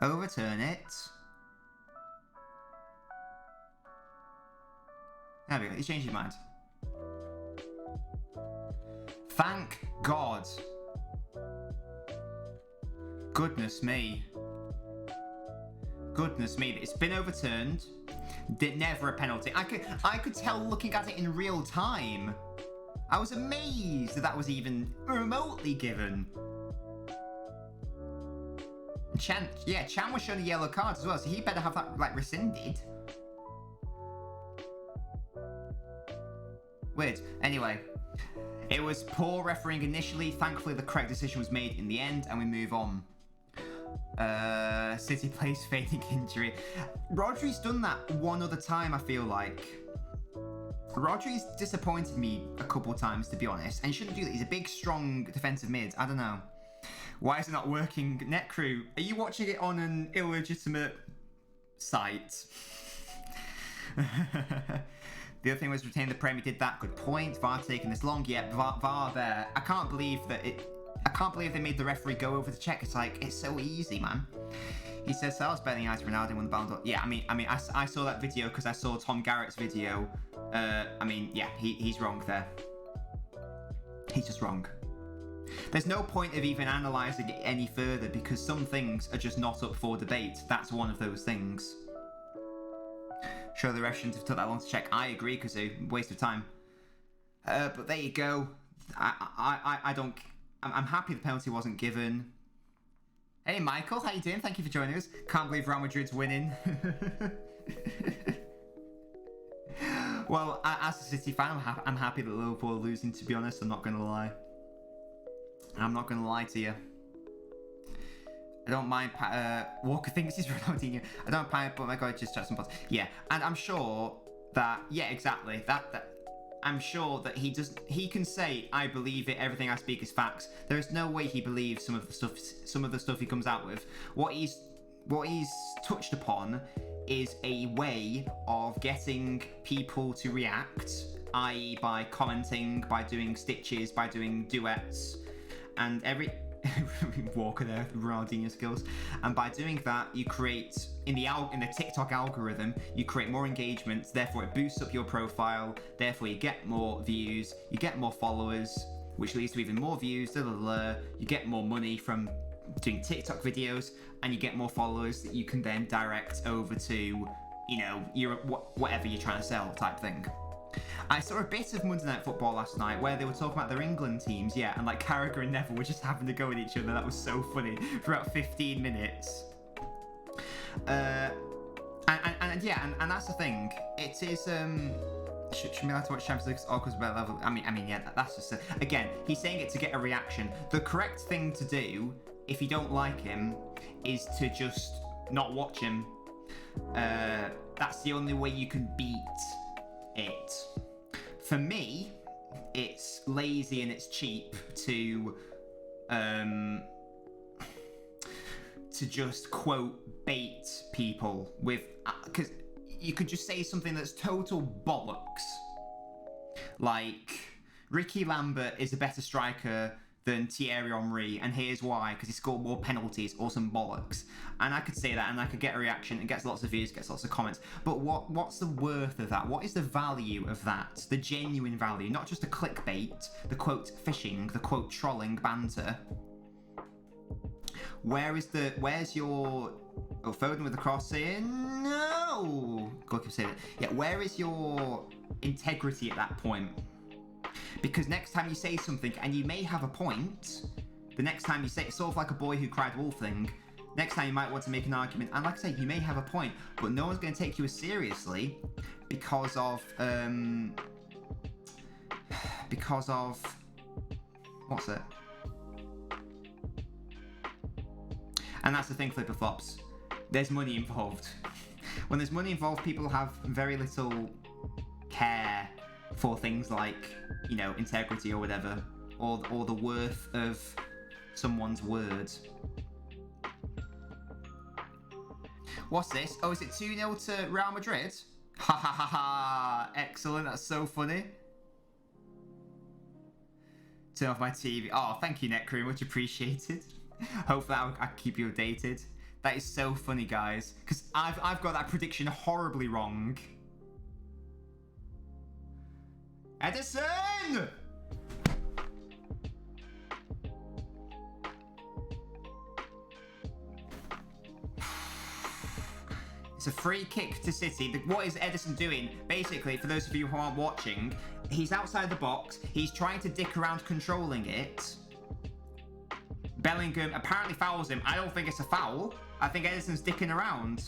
overturn it. There we go. He's changed his mind. Thank God. Goodness me. Goodness me. It's been overturned. Never a penalty. I could tell looking at it in real time. I was amazed that was even remotely given. Chan was shown a yellow card as well, so he better have that like rescinded. Weird. Anyway. It was poor refereeing initially. Thankfully, the correct decision was made in the end, and we move on. City plays fading injury. Rodri's done that one other time, I feel like. Rodri's disappointed me a couple of times, to be honest, and he shouldn't do that. He's a big, strong defensive mid. I don't know. Why is it not working? Net Crew, are you watching it on an illegitimate site. The other thing was retain the Premier did that. Good point. VAR taking this long. Yeah, VAR there. I can't believe they made the referee go over the check. It's like, it's so easy, man. He says, "I was betting United Ronaldo won the Ballon d'Or." Yeah, I saw that video because I saw Tom Garrett's video. Yeah, he's wrong there. He's just wrong. There's no point of even analysing it any further because some things are just not up for debate. That's one of those things. Sure, the ref shouldn't have took that long to check. I agree, because a waste of time. But there you go. I'm happy the penalty wasn't given. Hey, Michael, how you doing? Thank you for joining us. Can't believe Real Madrid's winning. Well, as a City fan, I'm happy that Liverpool are losing, to be honest. I'm not going to lie. I'm not going to lie to you. I don't mind. Walker thinks he's Ronaldinho. I don't mind, but my God, just chat some pots. Yeah, and I'm sure that. Yeah, exactly. That. I'm sure that he can say, "I believe it. Everything I speak is facts." There is no way he believes some of the stuff he comes out with. What he's touched upon is a way of getting people to react, i.e., by commenting, by doing stitches, by doing duets, and every. Walker there, Ronaldinho skills, and by doing that, you create in the TikTok algorithm, you create more engagement. Therefore, it boosts up your profile. Therefore, you get more views, you get more followers, which leads to even more views. You get more money from doing TikTok videos, and you get more followers that you can then direct over to, whatever you're trying to sell, type thing. I saw a bit of Monday Night Football last night where they were talking about their England teams, yeah, and like Carragher and Neville were just having to go at each other. That was so funny for about 15 minutes. And that's the thing. It is should we like to watch Champions League all because about level? Yeah, that's just again. He's saying it to get a reaction. The correct thing to do if you don't like him is to just not watch him. That's the only way you can beat it. For me, it's lazy and it's cheap to just quote bait people with, because you could just say something that's total bollocks, like Ricky Lambert is a better striker than Thierry Henry, and here's why, because he scored more penalties, or some bollocks. And I could say that, and I could get a reaction. It gets lots of views, gets lots of comments. But what's the worth of that? What is the value of that? The genuine value, not just the clickbait, the quote fishing, the quote trolling banter. Where's your Foden with the cross saying no? Goalkeeper saying it. Yeah, where is your integrity at that point? Because next time you say something, and you may have a point, the next time you say it's sort of like a boy who cried wolf thing. Next time you might want to make an argument, and like I say, you may have a point, but no one's going to take you as seriously because of what's it? And that's the thing, flipper flops. There's money involved. When there's money involved, people have very little care for things like, integrity or whatever, or the worth of someone's words. What's this? Oh, is it 2-0 to Real Madrid? Ha ha ha ha! Excellent, that's so funny. Turn off my TV. Oh, thank you, Netcrew, much appreciated. Hopefully I keep you updated. That is so funny, guys, because I've got that prediction horribly wrong. Edison! It's a free kick to City. What is Edison doing? Basically, for those of you who aren't watching, he's outside the box. He's trying to dick around controlling it. Bellingham apparently fouls him. I don't think it's a foul. I think Edison's dicking around.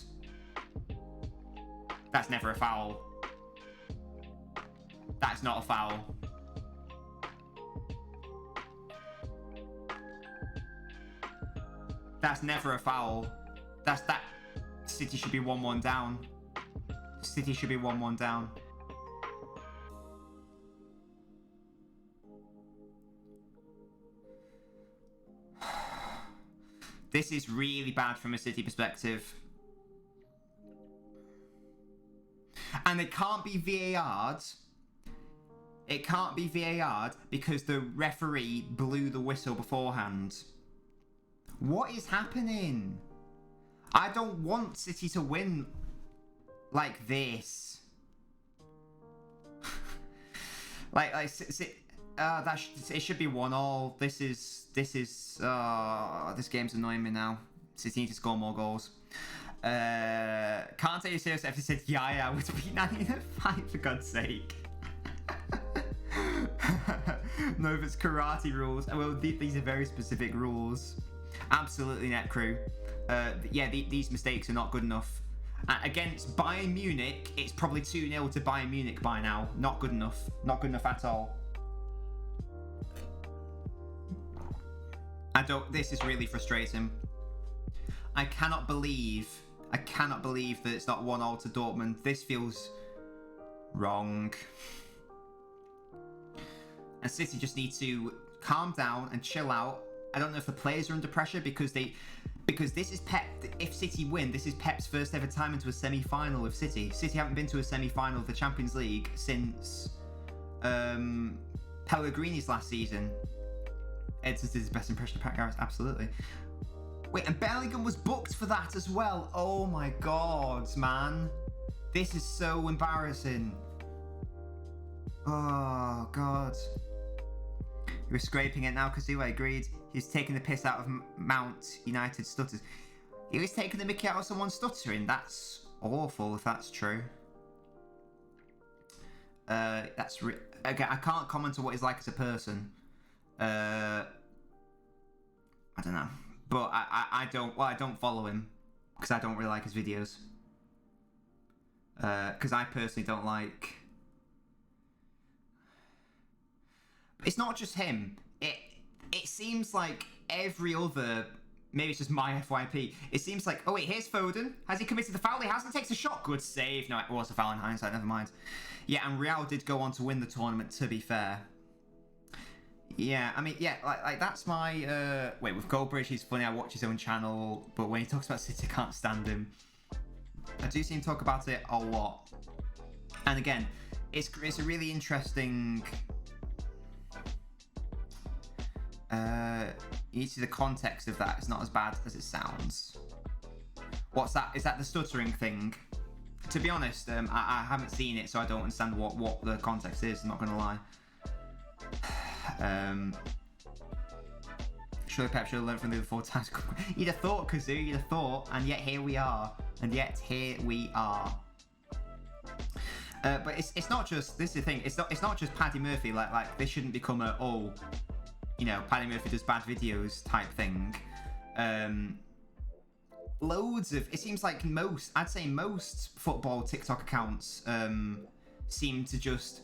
That's never a foul. That's not a foul. That's never a foul. That. City should be 1-1 down. City should be 1-1 down. This is really bad from a City perspective. And it can't be VAR'd. It can't be VAR'd because the referee blew the whistle beforehand. What is happening? I don't want City to win like this. It should be 1-1. This game's annoying me now. City need to score more goals. Can't take you serious. FC said, yeah, would beat 9-5 for God's sake. No, if it's karate rules. Well, these are very specific rules. Absolutely, net crew. These mistakes are not good enough. Against Bayern Munich, it's probably 2-0 to Bayern Munich by now. Not good enough. Not good enough at all. This is really frustrating. I cannot believe that it's not 1-0 to Dortmund. This feels wrong. And City just need to calm down and chill out. I don't know if the players are under pressure because this is Pep. If City win, this is Pep's first ever time into a semi-final with City. City haven't been to a semi-final of the Champions League since Pellegrini's last season. Ed's his best impression of Pat Garrett, absolutely. Wait, and Bellingham was booked for that as well. Oh my god, man. This is so embarrassing. Oh god. He was scraping it now because he agreed. He's taking the piss out of Mount United stutters. He was taking the mickey out of someone stuttering. That's awful if that's true. Okay, I can't comment on what he's like as a person. I don't know. But I don't follow him because I don't really like his videos. Because I personally don't like... It's not just him. It seems like every other... Maybe it's just my FYP. It seems like... Oh, wait, here's Foden. Has he committed the foul? He hasn't. Takes a shot. Good save. No, it was a foul in hindsight. Never mind. Yeah, and Real did go on to win the tournament, to be fair. Yeah, I mean, yeah, like that's my... Wait, with Goldbridge, he's funny. I watch his own channel. But when he talks about City, I can't stand him. I do see him talk about it a lot. And again, it's a really interesting... you need to see the context of that. It's not as bad as it sounds. What's that? Is that the stuttering thing? To be honest, I haven't seen it, so I don't understand what the context is. I'm not going to lie. Surely Pep should have learned from the other 4 times. You'd have thought, Kazoo. You'd have thought, and yet here we are. But it's not just... This is the thing. It's not just Paddy Murphy. Like this shouldn't become a Paddy Murphy does bad videos type thing. Loads of... It seems like I'd say most football TikTok accounts seem to just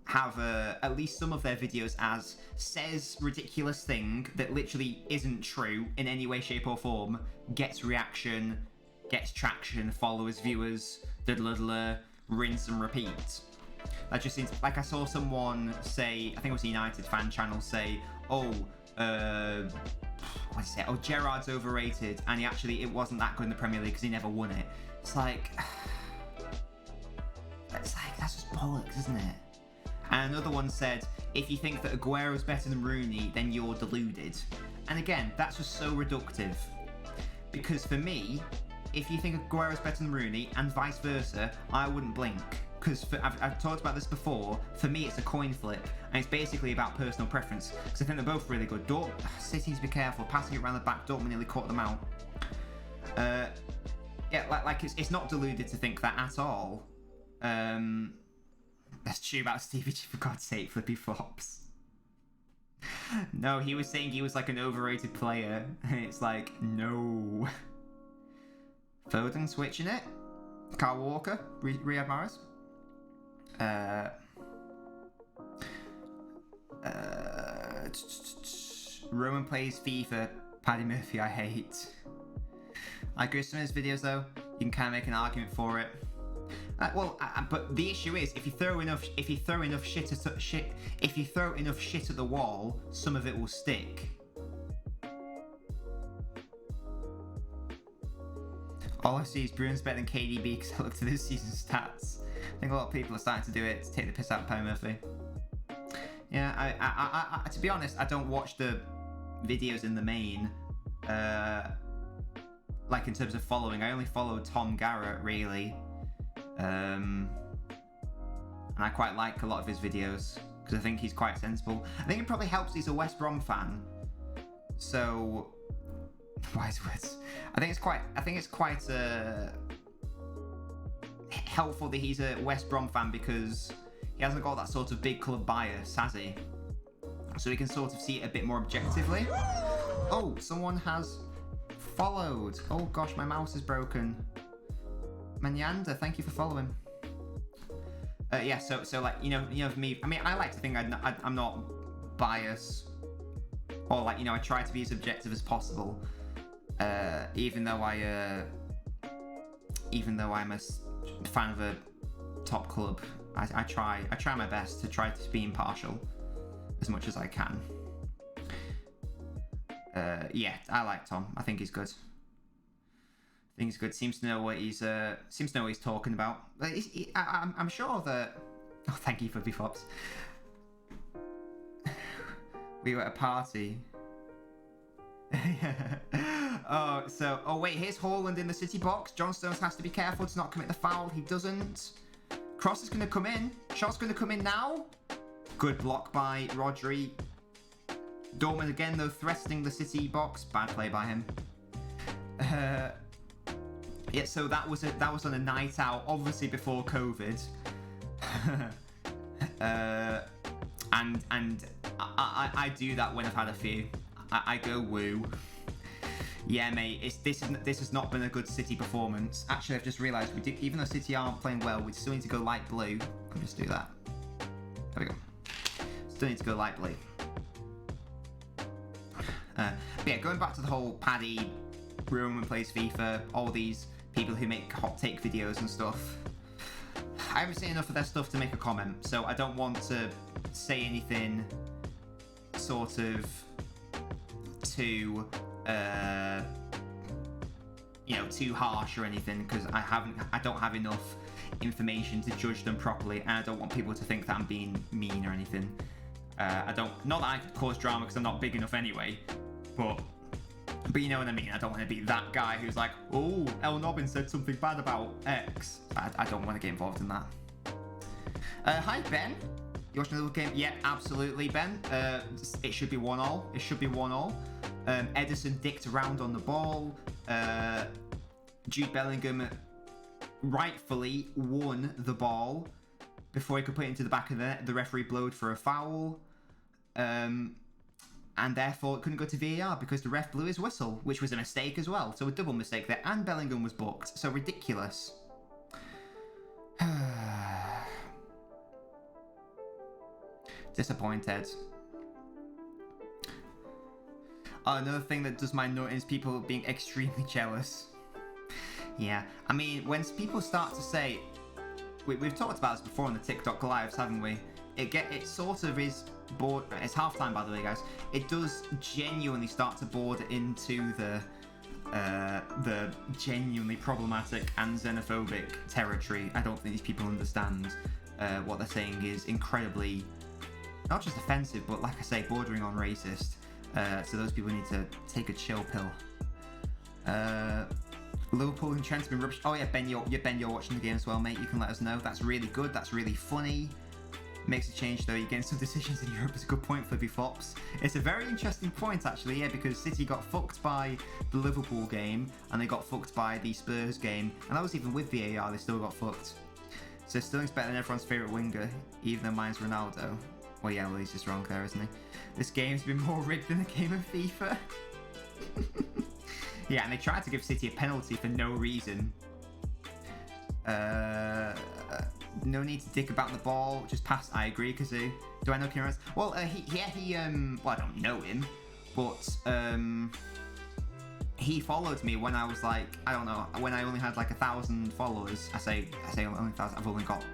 have at least some of their videos as says ridiculous thing that literally isn't true in any way, shape or form, gets reaction, gets traction, followers, viewers, rinse and repeat. That just seems like I saw someone say, I think it was a United fan channel, say, Gerrard's overrated, and it wasn't that good in the Premier League because he never won it. It's like that's just bollocks, isn't it? And another one said, if you think that Aguero's better than Rooney, then you're deluded. And again, that's just so reductive. Because for me, if you think Aguero's better than Rooney, and vice versa, I wouldn't blink. Because I've talked about this before, for me it's a coin flip, and it's basically about personal preference. Because I think they're both really good. City needs to be careful, passing it around the back, Dortmund nearly caught them out. It's not deluded to think that at all. That's true about Stevie G, for God's sake, flippy flops. No, he was saying he was like an overrated player, and it's like, no. Foden switching it. Kyle Walker, Riyad Mahrez. Roman plays FIFA. Paddy Murphy, I hate. I agree with some of his videos though. You can kind of make an argument for it. But the issue is, if you throw enough shit at the wall, some of it will stick. All I see is Bruins better than KDB because I looked at this season's stats. I think a lot of people are starting to do it to take the piss out of Perry Murphy. Yeah, I to be honest, I don't watch the videos in the main, like in terms of following. I only follow Tom Garrett, really. And I quite like a lot of his videos because I think he's quite sensible. I think it probably helps he's a West Brom fan. So, wise words. I think it's quite helpful that he's a West Brom fan because he hasn't got that sort of big club bias, has he? So he can sort of see it a bit more objectively. Oh, someone has followed. Oh gosh, my mouse is broken. Manyanda, thank you for following. Yeah, so like, you know me, I mean, I like to think I'm not biased, or like, I try to be as objective as possible, even though I'm a fan of a top club. I try my best to try to be impartial as much as I can. Yeah, I like Tom. I think he's good. Seems to know what he's talking about. I'm sure that. Oh, thank you for BFops. We were at a party. Oh wait, here's Haaland in the City box. John Stones has to be careful to not commit the foul. He doesn't. Cross is going to come in. Shot's going to come in now. Good block by Rodri. Dortmund again, though, threatening the City box. Bad play by him. Yeah, so that was on a night out, obviously before COVID. And I do that when I've had a few. I go woo. Yeah, mate. This has not been a good City performance. Actually, I've just realised even though City aren't playing well, we still need to go light blue. Let me just do that. There we go. Still need to go light blue. But yeah, going back to the whole Paddy, Roman plays FIFA, all these people who make hot take videos and stuff. I haven't seen enough of their stuff to make a comment, so I don't want to say anything sort of too too harsh or anything, because I don't have enough information to judge them properly, and I don't want people to think that I'm being mean or anything. Not that I could cause drama because I'm not big enough anyway, but you know what I mean. I don't want to be that guy who's like, oh, LNobbins said something bad about X. I don't want to get involved in that. Hi Ben, you watching the little game? Yeah, absolutely Ben. It should be 1-1. It should be 1-1. Edison dicked around on the ball. Jude Bellingham rightfully won the ball before he could put it into the back of the net. The referee blowed for a foul. And therefore it couldn't go to VAR because the ref blew his whistle, which was a mistake as well. So a double mistake there, and Bellingham was booked. So ridiculous. Disappointed. Another thing that does my nut is people being extremely jealous. Yeah, I mean, when people start to say, we've talked about this before on the TikTok lives, haven't we? It sort of is bored. It's halftime, by the way, guys. It does genuinely start to border into the genuinely problematic and xenophobic territory. I don't think these people understand what they're saying is incredibly not just offensive, but like I say, bordering on racist. So those people need to take a chill pill. Liverpool and Trent's been rubbish. Oh yeah, Ben, you're watching the game as well, mate. You can let us know. That's really good. That's really funny. Makes a change though. You're getting some decisions in Europe. Is a good point for Flops. It's a very interesting point actually, yeah, because City got fucked by the Liverpool game and they got fucked by the Spurs game, and that was even with VAR. They still got fucked. So Sterling's better than everyone's favourite winger, even though mine's Ronaldo. Well, yeah, well, he's just wrong there, isn't he? This game's been more rigged than a game of FIFA. Yeah, and they tried to give City a penalty for no reason. No need to dick about the ball, just pass. I agree, Kazoo. Do I know Kieran? Well, well, I don't know him, but he followed me when I was like, I don't know, when I only had like 1,000 followers. I say only 1,000. I've only got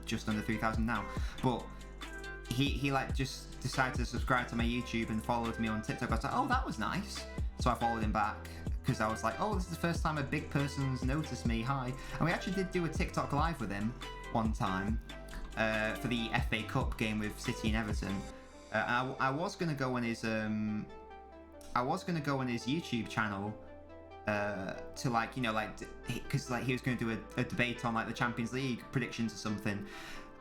just under 3,000 now, but he like just decided to subscribe to my YouTube and followed me on TikTok. I was like, oh, that was nice. So I followed him back because I was like, oh, this is the first time a big person's noticed me. Hi. And we actually did do a TikTok live with him one time for the FA Cup game with City and Everton. I was gonna go on his YouTube channel to like, you know, like, because like he was going to do a debate on like the Champions League predictions or something,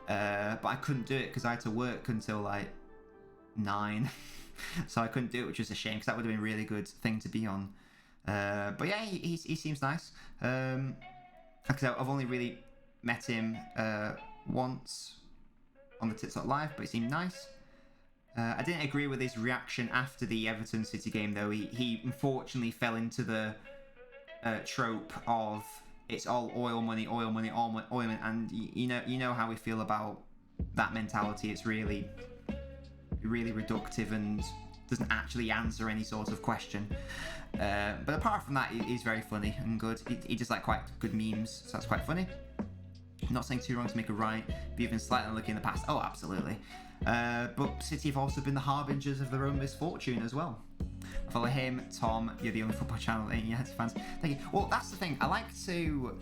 but I couldn't do it because I had to work until like 9. So I couldn't do it, which was a shame because that would have been a really good thing to be on. But yeah, he seems nice. Because I've only really met him once on the TikTok live, but he seemed nice. I didn't agree with his reaction after the Everton City game, though. He unfortunately fell into the trope of it's all oil money, and you know how we feel about that mentality. It's really reductive and doesn't actually answer any sort of question. But apart from that, he's very funny and good. He does like quite good memes, so that's quite funny. Not saying too wrong to make a right, but even slightly unlucky in the past. Oh, absolutely. But City have also been the harbingers of their own misfortune as well. Follow him, Tom. You're the only football channel in your fans. Thank you. Well, that's the thing. I like to.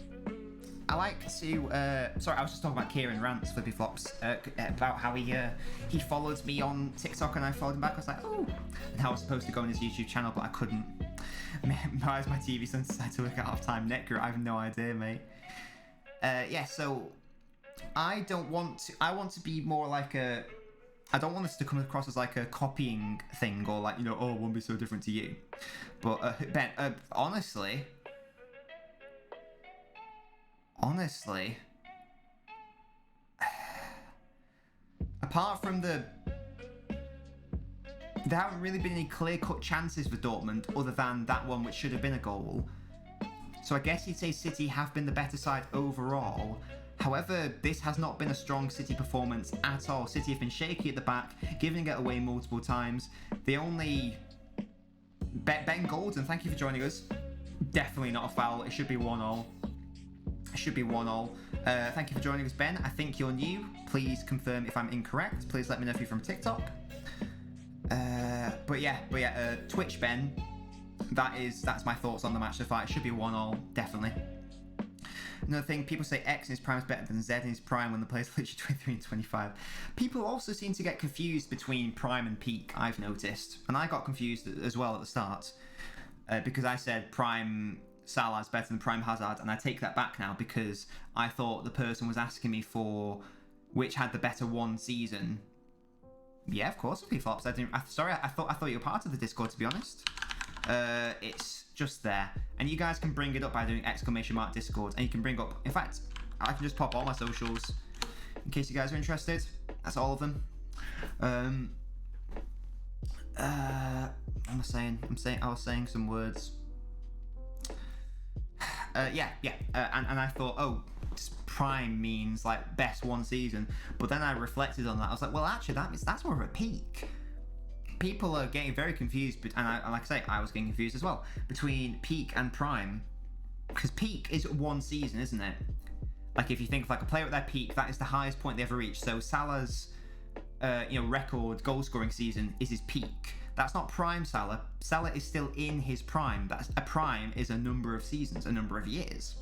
Sorry, I was just talking about Kieran Rants, Flippy Flops, about how he followed me on TikTok and I followed him back. I was like, oh, and how I was supposed to go on his YouTube channel, but I couldn't. Why is my TV son decided to work at half time? Netgroup, I have no idea, mate. Yeah, so I want to be more like a. I don't want this to come across as like a copying thing or like, you know, oh, it won't be so different to you. But Ben, honestly, apart from there haven't really been any clear-cut chances for Dortmund other than that one which should have been a goal. So I guess you'd say City have been the better side overall. However, this has not been a strong City performance at all. City have been shaky at the back, giving it away multiple times. The only... Ben Golden, thank you for joining us. Definitely not a foul. It should be 1-1. It should be 1-1. Thank you for joining us, Ben. I think you're new. Please confirm if I'm incorrect. Please let me know if you're from TikTok. But yeah, Twitch Ben. That's my thoughts on the match so far. It should be 1-1, definitely. Another thing, people say X in his prime is better than Z in his prime when the player's literally 23 and 25. People also seem to get confused between prime and peak, I've noticed. And I got confused as well at the start. Because I said prime Salah is better than prime Hazard, and I take that back now because I thought the person was asking me for which had the better one season. Yeah, of course, Flops. Sorry, I thought you were part of the Discord, to be honest. It's just there, and you guys can bring it up by doing !Discord, and you can bring up. In fact, I can just pop all my socials in case you guys are interested. That's all of them. What am I saying? I was saying some words. And I thought, oh, prime means like best one season, but then I reflected on that. I was like, well, actually, that's more of a peak. People are getting very confused, and like I say, I was getting confused as well between peak and prime, because peak is one season, isn't it? Like if you think of like a player at their peak, that is the highest point they ever reached. So Salah's, record goal scoring season is his peak. That's not prime Salah. Salah is still in his prime. That's a prime is a number of seasons, a number of years.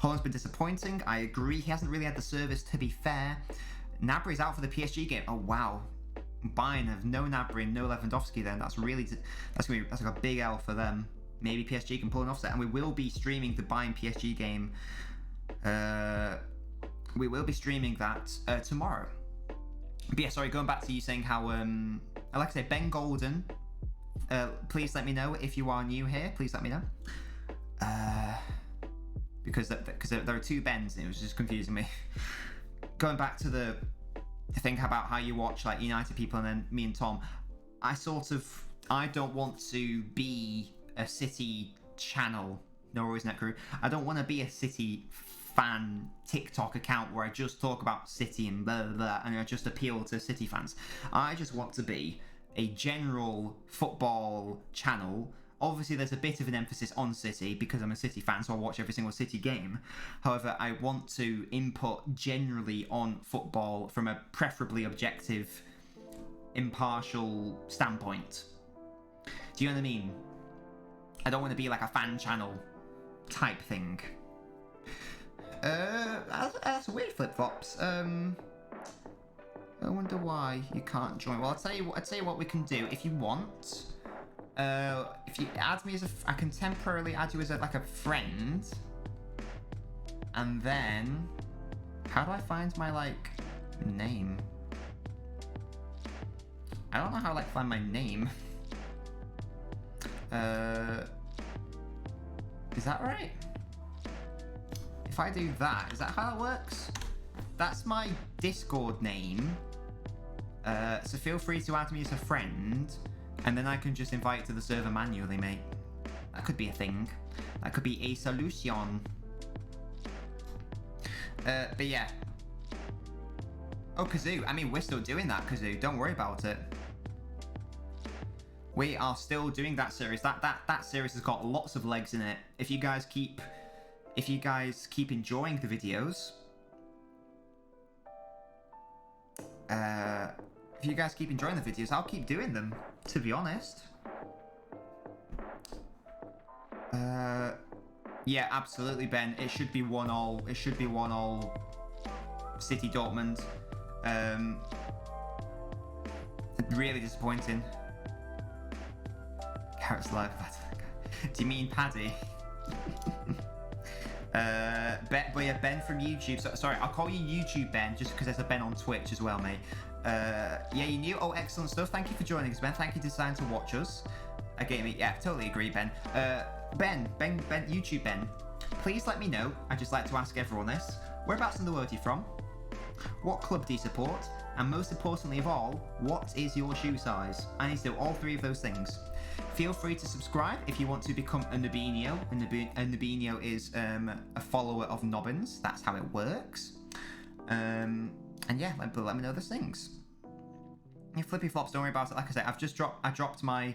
Haaland's been disappointing. I agree. He hasn't really had the service, to be fair. Gnabry's out for the PSG game. Oh wow. Bayern have no Gnabry and no Lewandowski then. That's like a big L for them. Maybe PSG can pull an offset, and we will be streaming the Bayern PSG game. We will be streaming that tomorrow. But yeah, sorry, going back to you saying how like I say, Ben Golden, please let me know if you are new here. Please let me know. Because there are two Bens and it was just confusing me. Going back to the think about how you watch like United people and then me and Tom, I don't want to be a City channel, no worries net crew. I don't want to be a City fan TikTok account where I just talk about City and blah blah blah and I just appeal to City fans. I just want to be a general football channel. Obviously there's a bit of an emphasis on City because I'm a City fan, so I watch every single City game. However, I want to input generally on football from a preferably objective, impartial standpoint. Do you know what I mean? I don't want to be like a fan channel type thing. That's weird, flip-flops. I wonder why you can't join. Well, I'll tell you what we can do. If you want, if you add me as I can temporarily add you as like a friend, and then how do I find my like name? I don't know how to like find my name. Is that right? If I do that, is that how it works? That's my Discord name. So feel free to add me as a friend, and then I can just invite you to the server manually, mate. That could be a thing. That could be a solution. But yeah. Oh, Kazoo. I mean, we're still doing that, Kazoo. Don't worry about it. We are still doing that series. That series has got lots of legs in it. If you guys keep enjoying the videos, I'll keep doing them, to be honest. Yeah, absolutely, Ben. It should be 1-1. It should be 1-1 City Dortmund. Really disappointing. Carrots live. Do you mean Paddy? But yeah, Ben from YouTube. Sorry, I'll call you YouTube Ben, just because there's a Ben on Twitch as well, mate. Yeah, you knew. Oh, excellent stuff. Thank you for joining us, Ben. Thank you for deciding to watch us. Again, yeah, totally agree, Ben. Ben, YouTube Ben. Please let me know. I'd just like to ask everyone this: whereabouts in the world are you from? What club do you support? And most importantly of all, what is your shoe size? I need to know all three of those things. Feel free to subscribe if you want to become a Nobinio. A Nobinio is a follower of Nobbins. That's how it works. And yeah, let me know those things. Yeah, Flippy Flops, don't worry about it. Like I said, I dropped my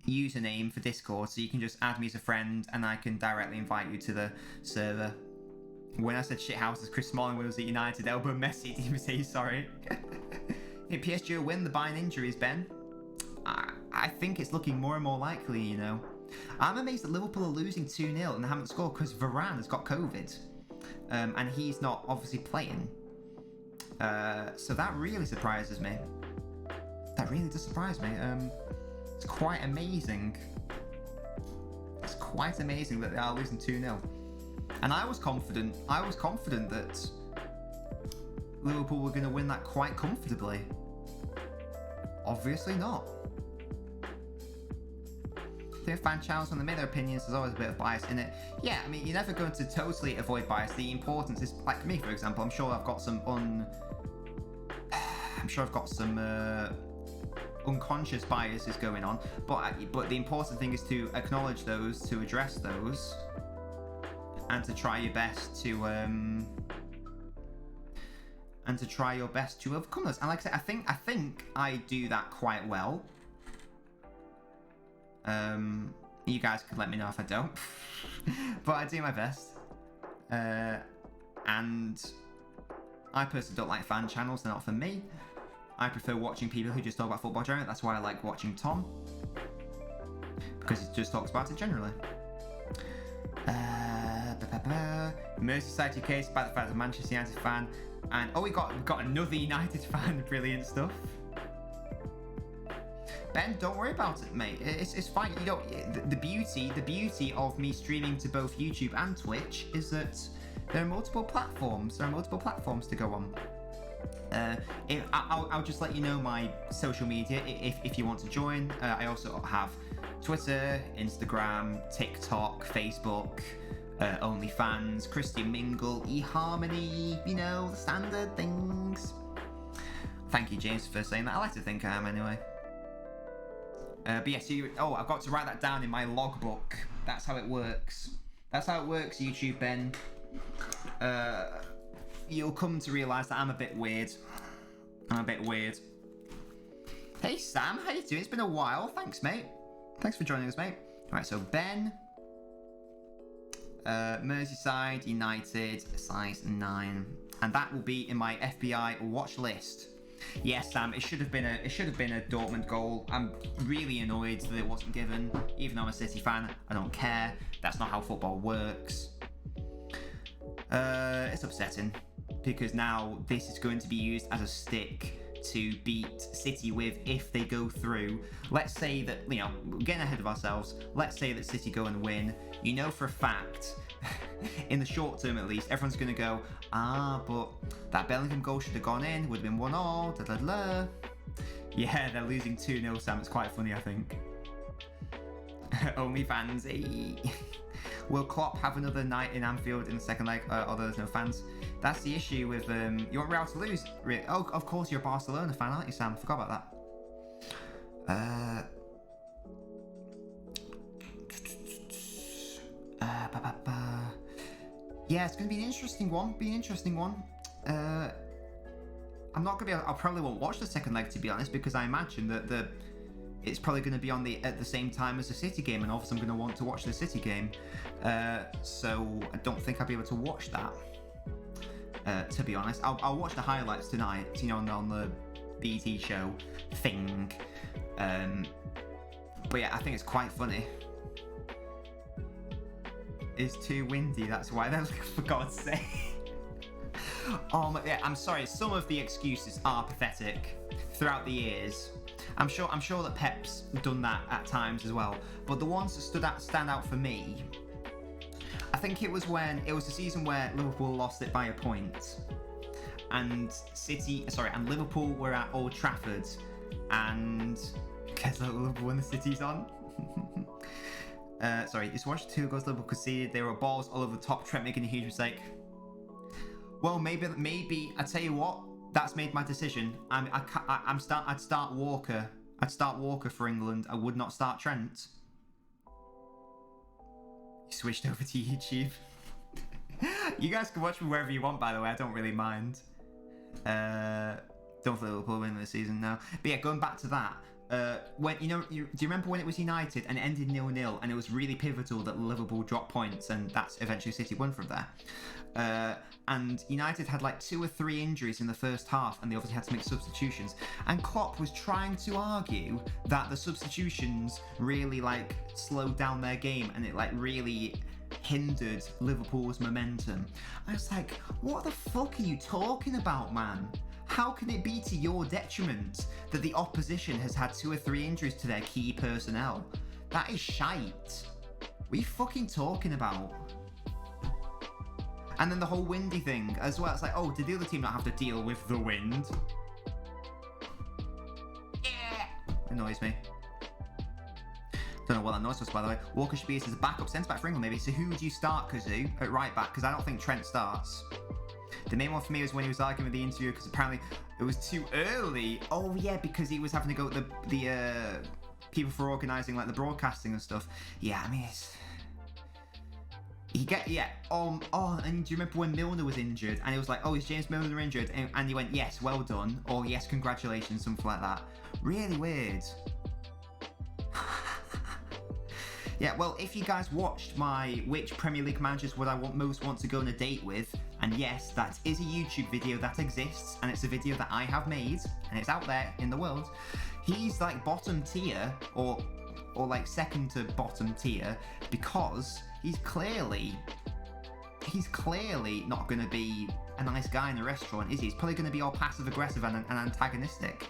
username for Discord, so you can just add me as a friend, and I can directly invite you to the server. When I said shithouses, Chris Smalling was at United, elbow Messi, did you say sorry? Hey, PSG will win the Bayern injuries, Ben. I think it's looking more and more likely, you know. I'm amazed that Liverpool are losing 2-0 and they haven't scored because Varane has got COVID. And he's not obviously playing. So that really surprises me. That really does surprise me. It's quite amazing. It's quite amazing that they are losing 2-0. And I was confident that Liverpool were going to win that quite comfortably. Obviously not. I think fan channels, when they make their opinions, there's always a bit of bias in it. Yeah, I mean, you're never going to totally avoid bias. The importance is, like me, for example, I'm sure I've got some unconscious biases going on, but the important thing is to acknowledge those, to address those, and to try your best to overcome those. And like I said, I think I do that quite well. You guys can let me know if I don't, but I do my best. And I personally don't like fan channels; they're not for me. I prefer watching people who just talk about football generally. That's why I like watching Tom, because he just talks about it generally. Merseyside UK, despite the fact that I'm a Manchester United fan, and we got another United fan. Brilliant stuff. Ben, don't worry about it, mate. It's fine. You know, the beauty of me streaming to both YouTube and Twitch is that there are multiple platforms. There are multiple platforms to go on. I'll just let you know my social media if you want to join. I also have Twitter, Instagram, TikTok, Facebook, OnlyFans, Christian Mingle, eHarmony, you know, the standard things. Thank you, James, for saying that. I like to think I am anyway. But yes, I've got to write that down in my logbook. That's how it works. That's how it works, YouTube Ben. You'll come to realise that I'm a bit weird. Hey Sam, how you doing? It's been a while. Thanks, mate. Thanks for joining us, mate. Alright, so Ben. Merseyside United, size 9. And that will be in my FBI watch list. Yes, Sam, it should have been a Dortmund goal. I'm really annoyed that it wasn't given. Even though I'm a City fan, I don't care. That's not how football works. It's upsetting because now this is going to be used as a stick to beat City with if they go through. Let's say that, you know, we're getting ahead of ourselves. Let's say that City go and win. You know for a fact, in the short term at least, everyone's going to go, but that Bellingham goal should have gone in, would have been 1-1, da da da. Yeah, they're losing 2-0, Sam. It's quite funny, I think. OnlyFans. Hey. Will Klopp have another night in Anfield in the second leg, although there's no fans? That's the issue with, you want Real to lose? Oh, of course you're a Barcelona fan, aren't you, Sam? Forgot about that. Yeah, it's going to be an interesting one. I'm not going to be I probably won't watch the second leg, to be honest, because I imagine that it's probably going to be on at the same time as the City game, and obviously I'm going to want to watch the City game. So I don't think I'll be able to watch that. To be honest, I'll watch the highlights tonight, you know, on the BT show thing. But yeah, I think it's quite funny. It's too windy, that's why. That's for God's sake. Yeah, I'm sorry. Some of the excuses are pathetic throughout the years. I'm sure that Pep's done that at times as well. But the ones that stand out for me, I think it was the season where Liverpool lost it by a point, and Liverpool were at Old Trafford, and guess Liverpool when the City's on. Just watched 2 goals Liverpool conceded. There were balls all over the top. Trent making a huge mistake. Well, maybe I tell you what. That's made my decision. I'd start Walker. I'd start Walker for England. I would not start Trent. You switched over to YouTube. You guys can watch me wherever you want, by the way. I don't really mind. Don't think Liverpool win this season now. But yeah, going back to that. Do you remember when it was United and it ended 0-0, and it was really pivotal that Liverpool dropped points, and that's eventually City won from there. And United had like 2 or 3 injuries in the first half, and they obviously had to make substitutions. And Klopp was trying to argue that the substitutions really like slowed down their game, and it like really hindered Liverpool's momentum. I was like, what the fuck are you talking about, man? How can it be to your detriment that the opposition has had 2 or 3 injuries to their key personnel? That is shite. What are you fucking talking about? And then the whole windy thing as well. It's like, oh, did the other team not have to deal with the wind? Yeah. Annoys me. Don't know what that noise was, by the way. Walker should be used as a backup centre-back for England, maybe. So who would you start, Kazoo, at right-back? Because I don't think Trent starts. The main one for me was when he was arguing with the interviewer because apparently it was too early. Oh, yeah, because he was having to go with the people for organising, like, the broadcasting and stuff. Yeah, I mean, it's... and do you remember when Milner was injured? And it was like, oh, is James Milner injured? And he went, yes, well done. Or yes, congratulations, something like that. Really weird. Yeah, well, if you guys watched my which Premier League managers would I most want to go on a date with, and yes, that is a YouTube video that exists, and it's a video that I have made, and it's out there in the world. He's like bottom tier, or like second to bottom tier, because he's clearly not going to be a nice guy in a restaurant, is he? He's probably going to be all passive aggressive and antagonistic.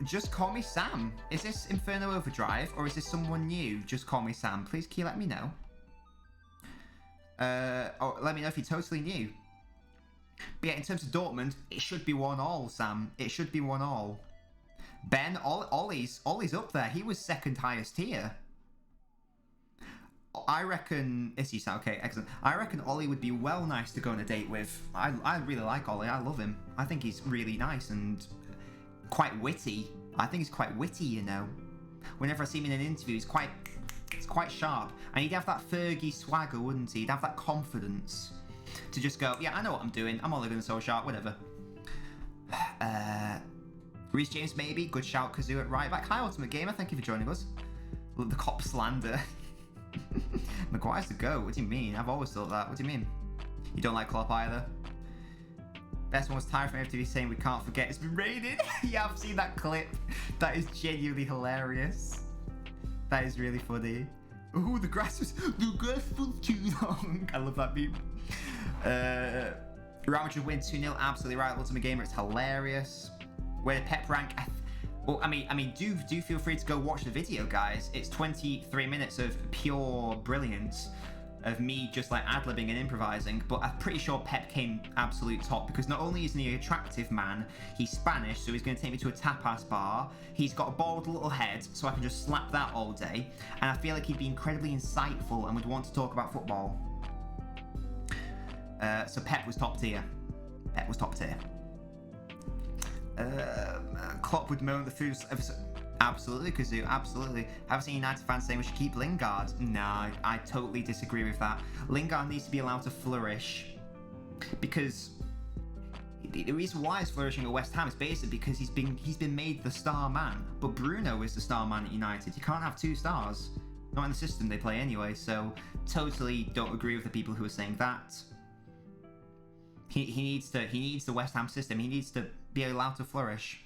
Just call me Sam. Is this Inferno Overdrive, or is this someone new? Just call me Sam. Please, can you let me know? Or let me know if you're totally new. But yeah, in terms of Dortmund, it should be 1-1, Sam. It should be 1-1. Ben, Ollie's up there. He was second highest tier. I reckon... Is he Sam? Okay, excellent. I reckon Ollie would be well nice to go on a date with. I really like Ollie. I love him. I think he's really nice and... quite witty. I think he's quite witty, you know. Whenever I see him in an interview, it's quite sharp. And he'd have that Fergie swagger, wouldn't he? He'd have that confidence to just go, yeah, I know what I'm doing. I'm Oliver and so sharp, whatever. Reece James, maybe. Good shout, Kazoo at right back. Hi, Ultimate Gamer. Thank you for joining us. The cop slander. Maguire's to go. What do you mean? I've always thought that. What do you mean? You don't like Klopp either? Best one was Tyra from FTV saying we can't forget it's been raining. Yeah, I've seen that clip. That is genuinely hilarious. That is really funny. Ooh, the grass was too long. I love that meme. Real Madrid win 2-0. Absolutely right. Ultimate Gamer, it's hilarious. Where Pep rank. Well, I mean, do feel free to go watch the video, guys. It's 23 minutes of pure brilliance of me just like ad-libbing and improvising, but I'm pretty sure Pep came absolute top because not only is he an attractive man, he's Spanish, so he's going to take me to a tapas bar. He's got a bald little head, so I can just slap that all day, and I feel like he'd be incredibly insightful and would want to talk about football. So Pep was top tier. Pep was top tier. Klopp would moan the food. Absolutely, Kazoo, absolutely. Haven't seen United fans saying we should keep Lingard. Nah, I totally disagree with that. Lingard needs to be allowed to flourish because the reason why he's flourishing at West Ham is basically because he's been made the star man. But Bruno is the star man at United. You can't have two stars. Not in the system they play anyway. So totally don't agree with the people who are saying that. He needs the West Ham system. He needs to be allowed to flourish.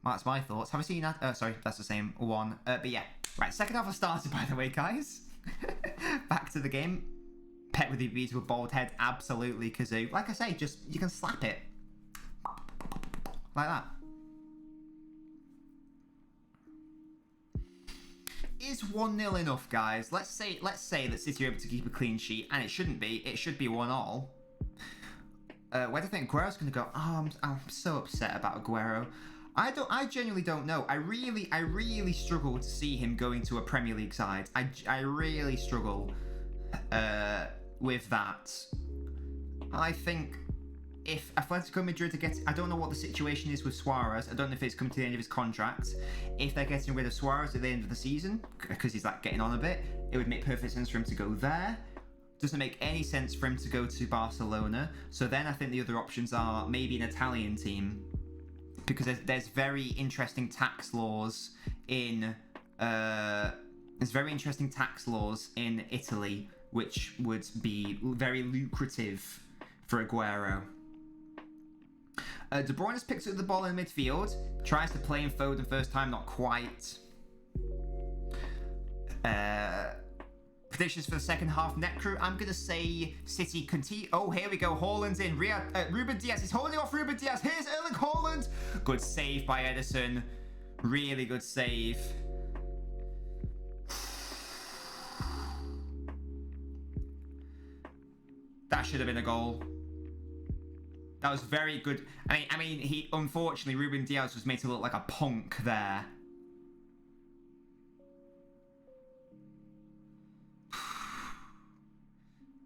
Well, that's my thoughts. Have I seen that? Sorry, that's the same one. But yeah. Right, second half has started, by the way, guys. Back to the game. Pet with the beautiful bald head. Absolutely, Kazoo. Like I say, just, you can slap it. Like that. Is 1-0 enough, guys? Let's say that City are able to keep a clean sheet, and it shouldn't be. It should be 1-1. Where do I think Aguero's going to go? Oh, I'm so upset about Aguero. I genuinely don't know. I really struggle to see him going to a Premier League side. I really struggle with that. I think if Atletico Madrid to get, I don't know what the situation is with Suarez. I don't know if it's come to the end of his contract. If they're getting rid of Suarez at the end of the season because he's like getting on a bit, it would make perfect sense for him to go there. Doesn't make any sense for him to go to Barcelona. So then I think the other options are maybe an Italian team. Because there's very interesting tax laws in Italy, which would be very lucrative for Aguero. De Bruyne has picked up the ball in midfield, tries to play in Foden first time, not quite. Predictions for the second half. Net crew, I'm going to say City continue. Oh, here we go. Haaland's in. Ruben Diaz is holding off Ruben Diaz. Here's Erling Haaland. Good save by Ederson. Really good save. That should have been a goal. That was very good. I mean, unfortunately, Ruben Diaz was made to look like a punk there.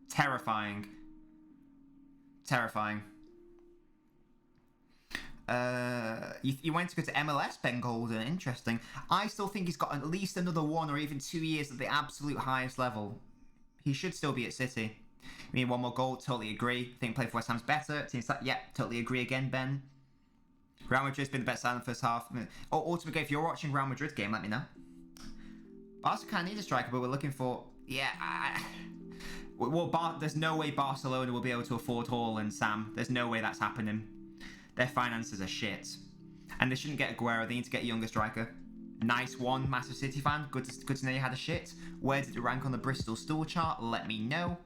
Terrifying. Terrifying. You went to go to MLS, Ben Golden. Interesting. I still think he's got at least another 1 or even 2 years at the absolute highest level. He should still be at City. I mean, 1 more goal, totally agree. I think playing for West Ham's better. Yeah, totally agree again, Ben. Real Madrid's been the best side in the first half. Oh, ultimate game, if you're watching Real Madrid game, let me know. Barca kind of need a striker, but we're looking for... Yeah, well, there's no way Barcelona will be able to afford Haaland, Sam. There's no way that's happening. Their finances are shit. And they shouldn't get Aguero. They need to get a younger striker. Nice one, massive City fan. Good to know you had a shit. Where did it rank on the Bristol stool chart? Let me know.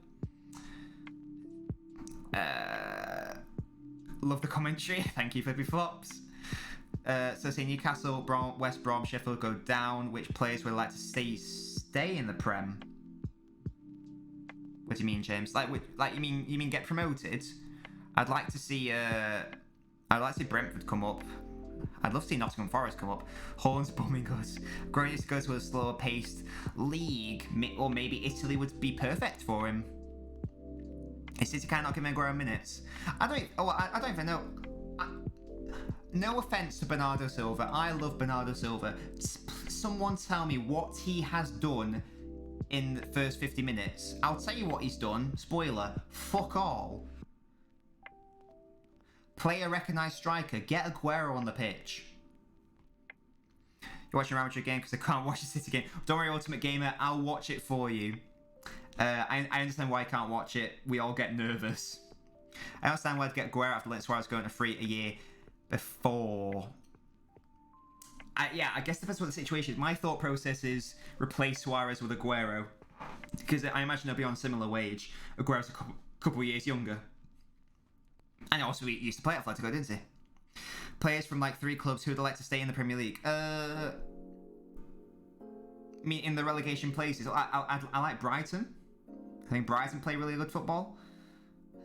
Love the commentary. Thank you, Flippy Flops. So say Newcastle, West Brom, Sheffield go down. Which players would like to stay in the Prem? What do you mean, James? Like you mean get promoted? I'd like to see Brentford come up. I'd love to see Nottingham Forest come up. Haaland's bumming us. Growing needs to go to a slower paced league, or maybe Italy would be perfect for him. Is City kind of not giving Aguero minutes? I don't even know. No offense to Bernardo Silva. I love Bernardo Silva. Someone tell me what he has done in the first 50 minutes. I'll tell you what he's done. Spoiler. Fuck all. Play a recognised striker. Get Aguero on the pitch. You're watching a Real Madrid game because I can't watch the City game. Don't worry, Ultimate Gamer. I'll watch it for you. I understand why I can't watch it. We all get nervous. I understand why to get Aguero after letting Suarez go into free a year before. Yeah, I guess it depends what the situation is. My thought process is replace Suarez with Aguero, because I imagine they'll be on similar wage. Aguero's a couple of years younger. And also, he used to play at Atletico, didn't he? Players from like 3 clubs who would like to stay in the Premier League. I mean, in the relegation places, I like Brighton. I think Brighton play really good football.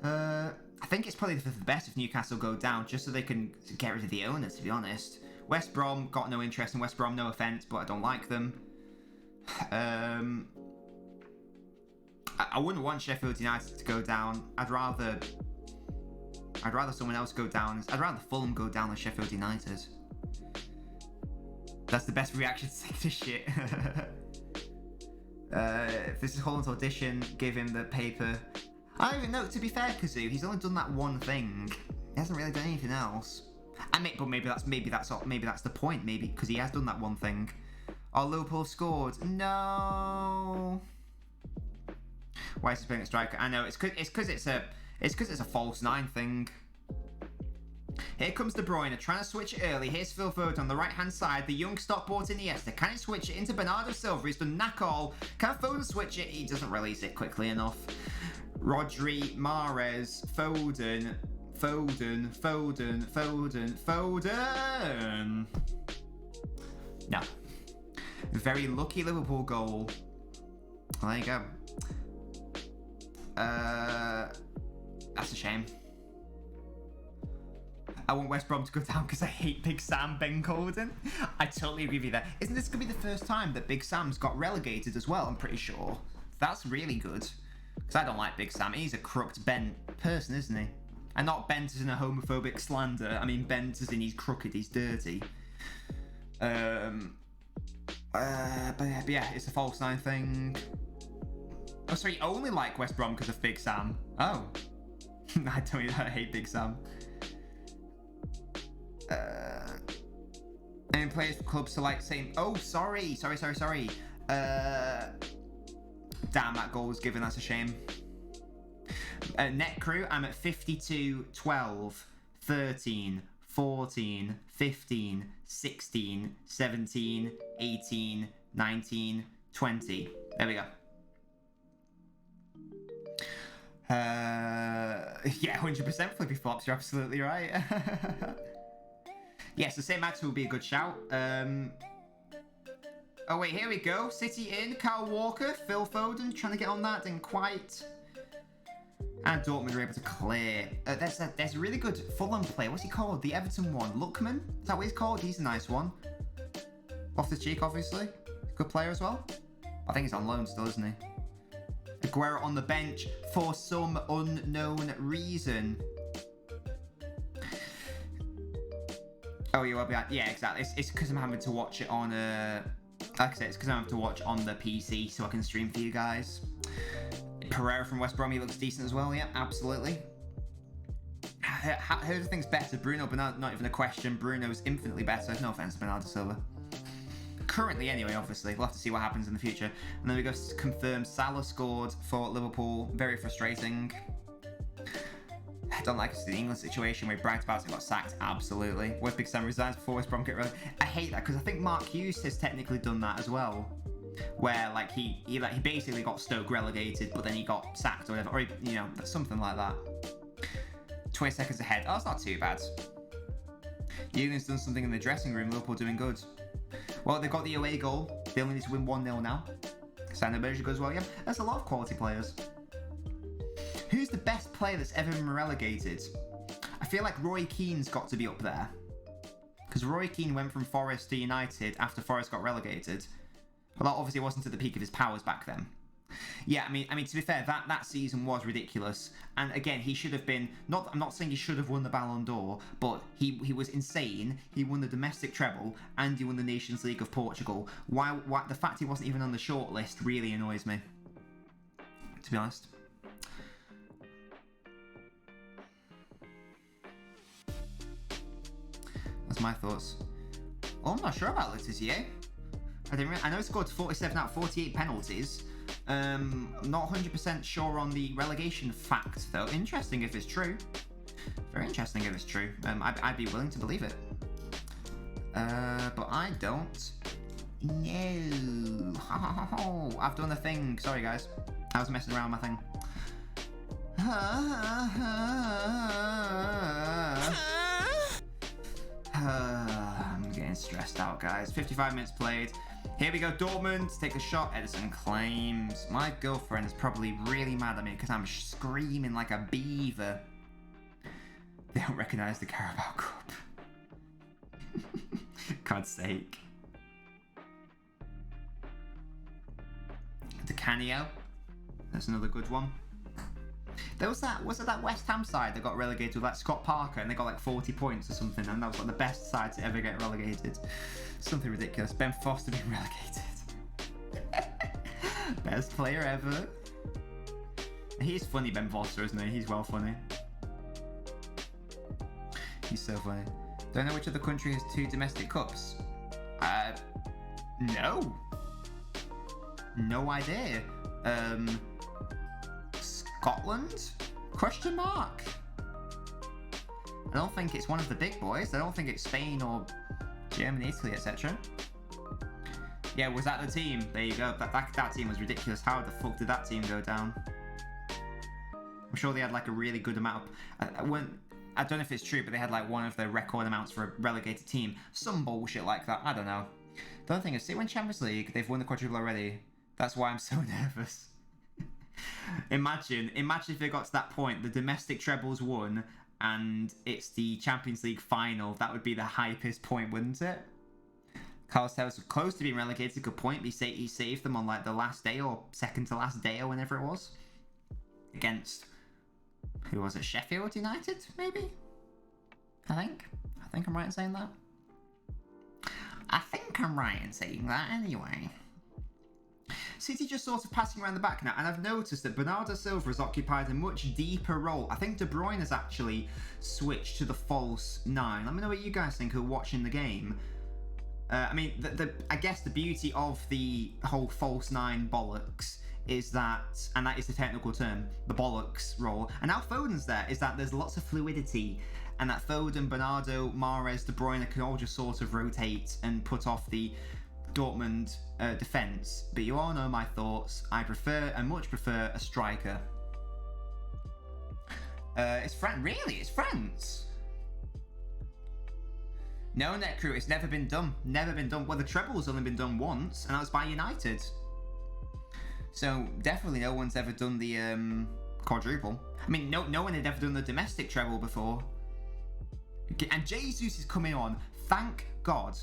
I think it's probably for the best if Newcastle go down, just so they can get rid of the owners, to be honest. West Brom, got no interest in West Brom, no offence, but I don't like them. I wouldn't want Sheffield United to go down. I'd rather someone else go down. I'd rather Fulham go down than Sheffield United. That's the best reaction to take this shit. If this is Haaland's audition, give him the paper. I don't even know. To be fair, Kazoo, he's only done that one thing. He hasn't really done anything else. But maybe that's the point. Maybe because he has done that one thing. Oh, Liverpool scored. No. Why is he playing a striker? I know it's because it's a false 9 thing. Here comes De Bruyne trying to switch it early. Here's Phil Foden on the right hand side. The young Stockport Iniesta. Can he switch it into Bernardo Silva? He's done knack all. Can Foden switch it? He doesn't release it quickly enough. Rodri, Mahrez, Foden. No. Very lucky Liverpool goal. Well, there you go. That's a shame. I want West Brom to go down because I hate Big Sam, Ben Colden. I totally agree with you there. Isn't this going to be the first time that Big Sam's got relegated as well? I'm pretty sure. That's really good. Because I don't like Big Sam. He's a crooked, bent person, isn't he? And not bent as in a homophobic slander. I mean bent as in he's crooked, he's dirty. But yeah, it's a false 9 thing. Oh, sorry, you only like West Brom because of Big Sam. Oh. I hate Big Sam. And players for clubs to like saying, oh, sorry. Damn, that goal was given, that's a shame. Net crew, I'm at 52, 12, 13, 14, 15, 16, 17, 18, 19, 20. There we go. Yeah, 100% flippy flops, you're absolutely right. Yes, the same actor will be a good shout. Oh wait, here we go. City in, Kyle Walker, Phil Foden, trying to get on that, didn't quite. And Dortmund were able to clear. There's a really good Fulham player. What's he called? The Everton one. Lookman? Is that what he's called? He's a nice one. Off the cheek, obviously. Good player as well. I think he's on loan still, isn't he? Aguero on the bench for some unknown reason. Oh, you will be. Yeah, exactly. It's because I'm having to watch it on. Like I said, it's because I'm having to watch on the PC so I can stream for you guys. Pereira from West Brom, he looks decent as well. Yeah, absolutely. Who do you think's better? Bruno, but not even a question. Bruno's infinitely better. No offense to Bernardo Silva. Currently, anyway, obviously. We'll have to see what happens in the future. And then we go to confirm Salah scored for Liverpool. Very frustrating. I don't like the England situation where he bragged about it, got sacked. Absolutely. West Big Sam resigns before West Brom get rid. I hate that because I think Mark Hughes has technically done that as well. Where like he basically got Stoke relegated, but then he got sacked or whatever, or something like that. 20 seconds ahead. Oh, it's not too bad. Jurgen's done something in the dressing room. Liverpool doing good. Well, they've got the away goal. They only need to win 1-0 now. Sandro Berger goes well. Yeah, that's a lot of quality players. Who's the best player that's ever been relegated? I feel like Roy Keane's got to be up there. Because Roy Keane went from Forest to United after Forest got relegated. Well, that obviously wasn't at the peak of his powers back then. Yeah, I mean, to be fair, that season was ridiculous. And again, he should have been. I'm not saying he should have won the Ballon d'Or, but he was insane. He won the domestic treble and he won the Nations League of Portugal. Why the fact he wasn't even on the shortlist really annoys me, to be honest. That's my thoughts. Oh, I'm not sure about Letizia. I know he scored 47 out of 48 penalties. Not 100% sure on the relegation fact, though. Interesting if it's true. Very interesting if it's true. I'd be willing to believe it. But I don't. No. I've done a thing. Sorry, guys. I was messing around with my thing. I'm getting stressed out, guys. 55 minutes played. Here we go, Dortmund. Take a shot. Edison claims. My girlfriend is probably really mad at me because I'm screaming like a beaver. They don't recognise the Carabao Cup. God's sake. Di Canio. That's another good one. There was that West Ham side that got relegated with like Scott Parker and they got like 40 points or something, and that was like the best side to ever get relegated. Something ridiculous. Ben Foster being relegated. Best player ever. He's funny, Ben Foster, isn't he? He's well funny. He's so funny. Don't know which other country has 2 domestic cups. No. No idea. Scotland? Question mark. I don't think it's one of the big boys. I don't think it's Spain or Germany, Italy, etc. Yeah, was that the team? There you go. That team was ridiculous. How the fuck did that team go down? I'm sure they had like a really good amount of... I don't know if it's true, but they had like one of the record amounts for a relegated team. Some bullshit like that. I don't know. The other thing is, see, when Champions League, they've won the quadruple already. That's why I'm so nervous. Imagine if they got to that point, the domestic trebles won, and it's the Champions League final. That would be the hypest point, wouldn't it? Carlos Tevez was close to being relegated. Good point. He saved them on like the last day or second to last day or whenever it was. Against, who was it? Sheffield United, maybe? I think I'm right in saying that. I think I'm right in saying that anyway. City just sort of passing around the back now, and I've noticed that Bernardo Silva has occupied a much deeper role. I think De Bruyne has actually switched to the false 9. Let me know what you guys think who are watching the game. I mean, I guess the beauty of the whole false 9 bollocks is that, and that is the technical term, the bollocks role, and now Foden's there, is that there's lots of fluidity, and that Foden, Bernardo, Mahrez, De Bruyne can all just sort of rotate and put off the Dortmund defence. But you all know my thoughts. I much prefer a striker. It's France. Really? It's France? No, Netcrew, it's never been done. Never been done. Well, the treble's only been done once, and that was by United. So definitely no one's ever done the quadruple. I mean, no one had ever done the domestic treble before. And Jesus is coming on. Thank God.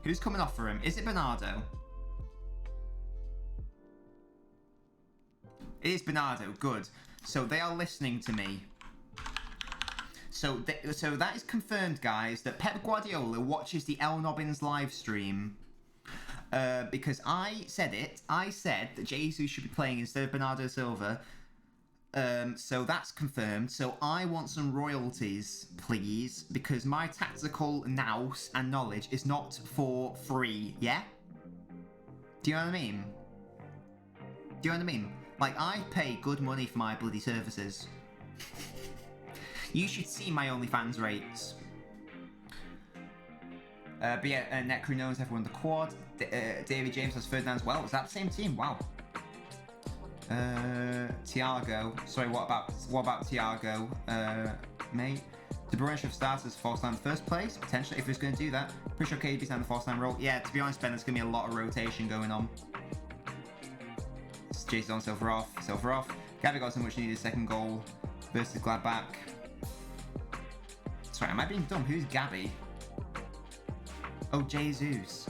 Who's coming off for him? Is it Bernardo? It is Bernardo. Good. So they are listening to me. So that is confirmed, guys, that Pep Guardiola watches the LNobbins live stream. Because I said it. I said that Jesus should be playing instead of Bernardo Silva. So that's confirmed. So I want some royalties, please, because my tactical nous and knowledge is not for free, yeah? Do you know what I mean? Do you know what I mean? Like, I pay good money for my bloody services. You should see my OnlyFans rates. But yeah, Netcrew knows everyone the quad. David James has Ferdinand as well. Was that the same team? Wow. Thiago. Sorry, what about Thiago? Mate. De Bruyne should have started as false 9 in the first place, potentially, if he's going to do that. Pretty sure KDB's on the false 9 role. Yeah, to be honest, Ben, there's going to be a lot of rotation going on. Jason's on, Silver off. Gavi got so much needed second goal versus Gladbach. Sorry, am I being dumb? Who's Gabby? Oh, Jesus.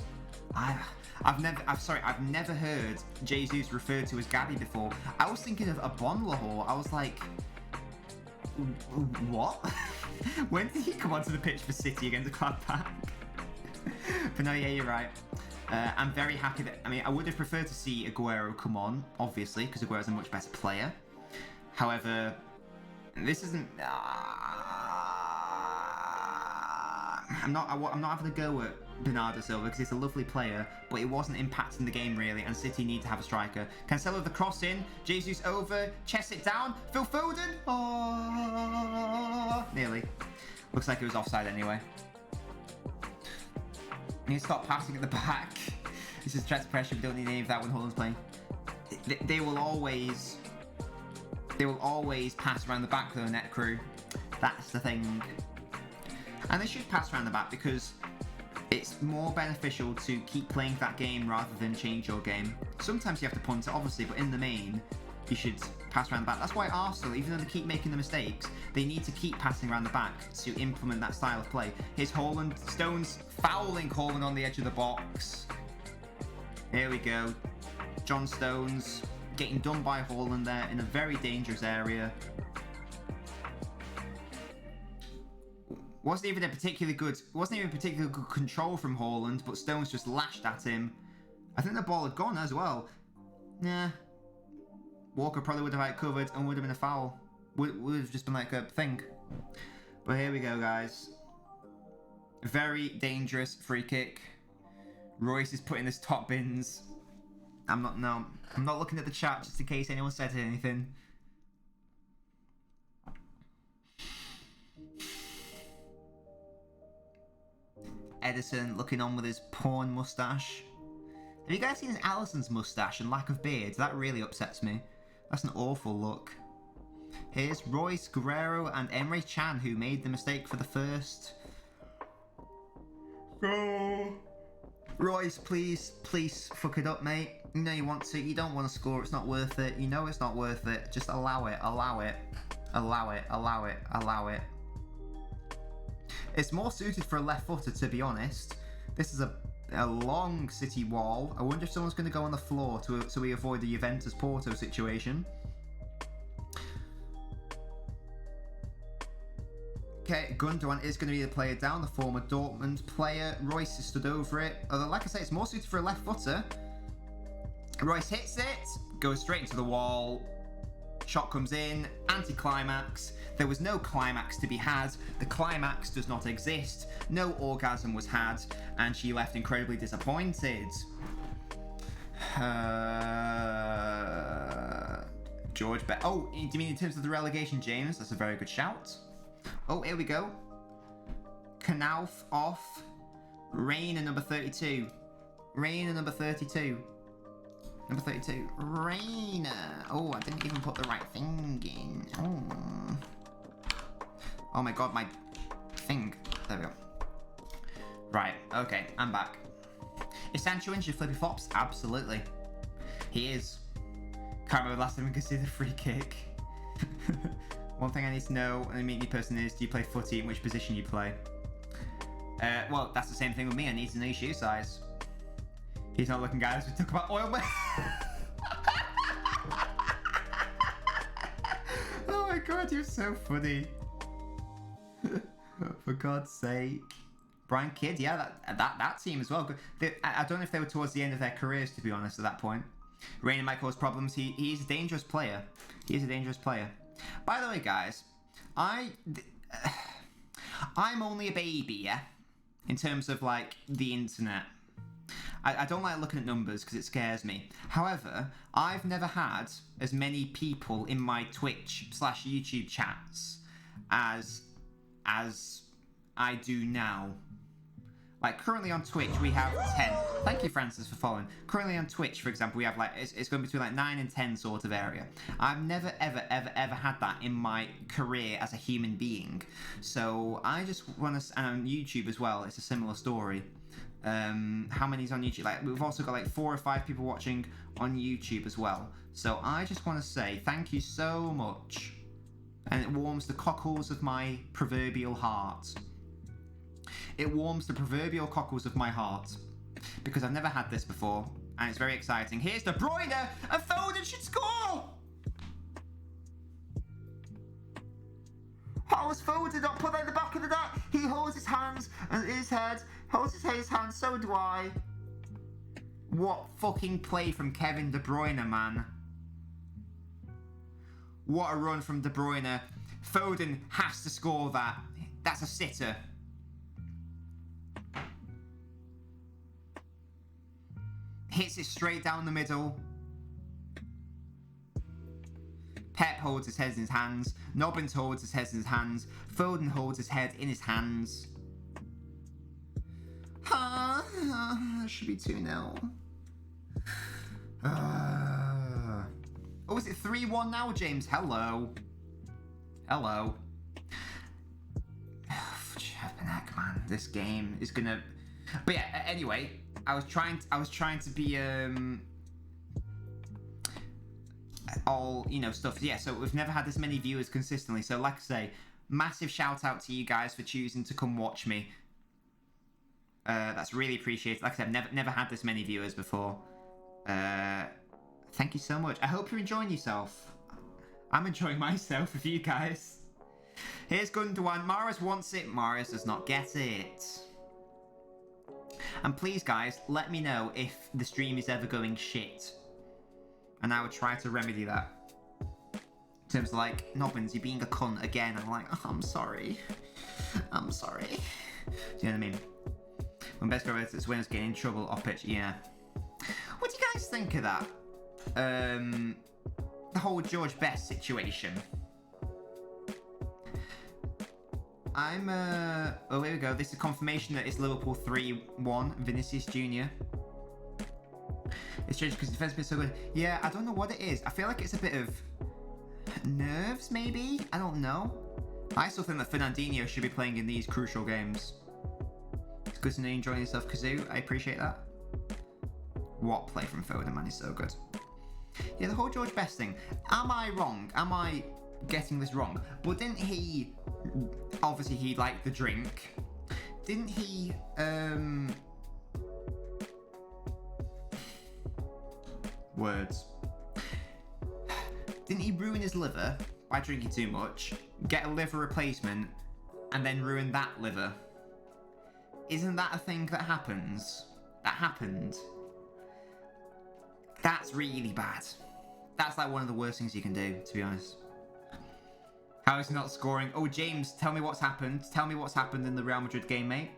I've never heard Jesus referred to as Gabby before. I was thinking of a Bon Lahore. I was like, what? When did he come onto the pitch for City against Gladbach? But no, yeah, you're right. I'm very happy that, I mean, I would have preferred to see Aguero come on, obviously, because Aguero's a much better player. However, this isn't... I'm not having a go at Bernardo Silva because he's a lovely player, but it wasn't impacting the game really, and City need to have a striker. Cancelo the cross in, Jesus over, chest it down, Phil Foden! Oh, nearly. Looks like it was offside anyway. Need to stop passing at the back. This is threat pressure, we don't need any of that when Haaland's playing. They will always pass around the back though, net crew. That's the thing. And they should pass around the back because it's more beneficial to keep playing that game rather than change your game. Sometimes you have to punt it, obviously, but in the main, you should pass around the back. That's why Arsenal, even though they keep making the mistakes, they need to keep passing around the back to implement that style of play. Here's Haaland, Stones fouling Haaland on the edge of the box. There we go. John Stones getting done by Haaland there in a very dangerous area. Wasn't even particularly good control from Haaland, but Stones just lashed at him. I think the ball had gone as well. Nah. Walker probably would have had it covered and would have been a foul. Would have just been like a thing. But here we go, guys. Very dangerous free kick. Royce is putting his top bins. I'm not looking at the chat just in case anyone said anything. Edison looking on with his porn mustache. Have you guys seen Alisson's mustache and lack of beard? That really upsets me. That's an awful look. Here's Royce, Guerrero and Emre Can, who made the mistake for the first. Go! Royce, please fuck it up, mate. You know you want to. You don't want to score. It's not worth it. You know it's not worth it. Just allow it. Allow it. Allow it. Allow it. Allow it. It's more suited for a left footer, to be honest. This is a long City wall. I wonder if someone's going to go on the floor so we avoid the Juventus Porto situation. Okay, Gundogan is going to be the player down, the former Dortmund player. Royce has stood over it. Although, like I say, it's more suited for a left footer. Royce hits it, goes straight into the wall. Shot comes in, anticlimax. There was no climax to be had. The climax does not exist. No orgasm was had, and she left incredibly disappointed. George oh, do you mean in terms of the relegation, James? That's a very good shout. Oh, here we go. Knauf off. Reina number 32. Reina number 32. Number 32. Reina. Oh, I didn't even put the right thing in. Oh. Oh my god, my thing. There we go. Right, okay, I'm back. Is Sancho into flippy flops? Absolutely. He is. Can't remember the last time we could see the free kick. One thing I need to know when I meet a new person is, do you play footy, in which position you play? Well, that's the same thing with me. I need to know your shoe size. He's not looking, guys. We talk about oil. Oh my god, you're so funny. For God's sake. Brian Kidd, yeah, that team as well. I don't know if they were towards the end of their careers, to be honest, at that point. Reina might cause problems. He's a dangerous player. He is a dangerous player. By the way, guys, I'm only a baby, yeah? In terms of, like, the internet. I don't like looking at numbers because it scares me. However, I've never had as many people in my Twitch/YouTube chats as I do now. Like, currently on Twitch, we have 10. Thank you, Francis, for following. Currently on Twitch, for example, we have, like, it's going between, like, 9 and 10 sort of area. I've never, ever had that in my career as a human being. So, I just want to... And on YouTube as well, it's a similar story. How many's on YouTube? Like, we've also got, like, 4 or 5 people watching on YouTube as well. So, I just want to say thank you so much. And it warms the cockles of my proverbial heart. It warms the proverbial cockles of my heart. Because I've never had this before. And it's very exciting. Here's De Bruyne! And Foden should score! How has Foden not put that in the back of the net? He holds his hands and his head. Holds his hands, so do I. What fucking play from Kevin De Bruyne, man. What a run from De Bruyne. Foden has to score that. That's a sitter. Hits it straight down the middle. Pep holds his head in his hands. Nobbins holds his head in his hands. Foden holds his head in his hands. Should be 2-0. Oh, is it 3-1 now, James? Hello. Hello. Flipping heck, man. This game is gonna... But yeah, anyway, I was trying to be all, you know, stuff. Yeah, so we've never had this many viewers consistently. So like I say, massive shout out to you guys for choosing to come watch me. That's really appreciated. Like I said, I've never had this many viewers before. Thank you so much. I hope you're enjoying yourself. I'm enjoying myself with you guys. Here's Gundogan. Mahrez wants it. Mahrez does not get it. And please, guys, let me know if the stream is ever going shit. And I would try to remedy that. In terms of like, Nobbins, you're being a cunt again. I'm like, oh, I'm sorry. I'm sorry. Do you know what I mean? When best goal is winners getting in trouble off pitch, yeah. What do you guys think of that? The whole George Best situation. Oh, here we go. This is confirmation that it's Liverpool 3-1. Vinicius Jr. It's strange because the defense has been so good. Yeah, I don't know what it is. I feel like it's a bit of nerves, maybe? I don't know. I still think that Fernandinho should be playing in these crucial games. It's good to know you're enjoying yourself, Kazoo. I appreciate that. What play from Foden, man, is so good. Yeah, the whole George Best thing. Am I wrong? Am I getting this wrong? But didn't he... Obviously, he liked the drink. Didn't he... Words. Didn't he ruin his liver by drinking too much, get a liver replacement, and then ruin that liver? Isn't that a thing that happens? That happened? That's really bad. That's like one of the worst things you can do, to be honest. How is he not scoring? Oh, James, tell me what's happened. Tell me what's happened in the Real Madrid game, mate.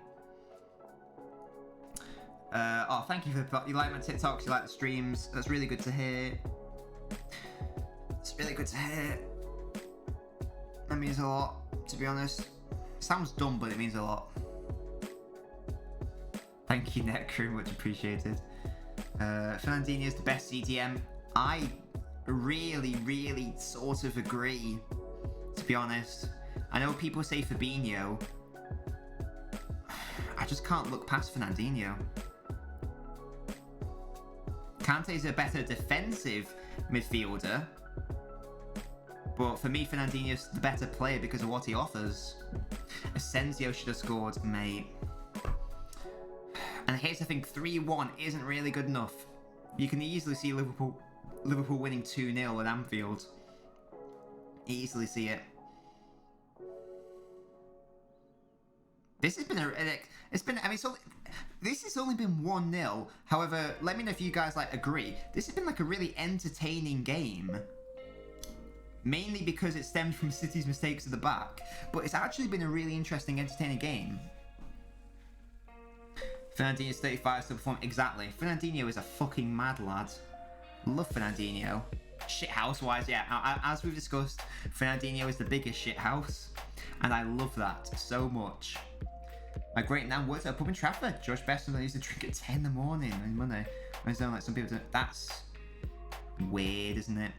Oh, thank you for the... You like my TikToks, you like the streams. That's really good to hear. It's really good to hear. That means a lot, to be honest. It sounds dumb, but it means a lot. Thank you, Necro. Much appreciated. Fernandinho is the best CDM. I really sort of agree, to be honest. I know people say Fabinho. I just can't look past Fernandinho. Kante's a better defensive midfielder. But for me, Fernandinho's the better player because of what he offers. Asensio should have scored, mate. And here's the thing, 3-1 isn't really good enough. You can easily see Liverpool winning 2-0 at Anfield. Easily see it. This has been this has only been 1-0. However, let me know if you guys agree. This has been a really entertaining game. Mainly because it stemmed from City's mistakes at the back. But it's actually been a really interesting, entertaining game. Fernandinho's 35 still perform exactly. Fernandinho is a fucking mad lad. Love Fernandinho. Shithouse wise, yeah. As we've discussed, Fernandinho is the biggest shithouse. And I love that so much. My great nan works at a pub in Trafford. George Best used to drink at 10 in the morning on Monday. When like some people do. That's weird, isn't it?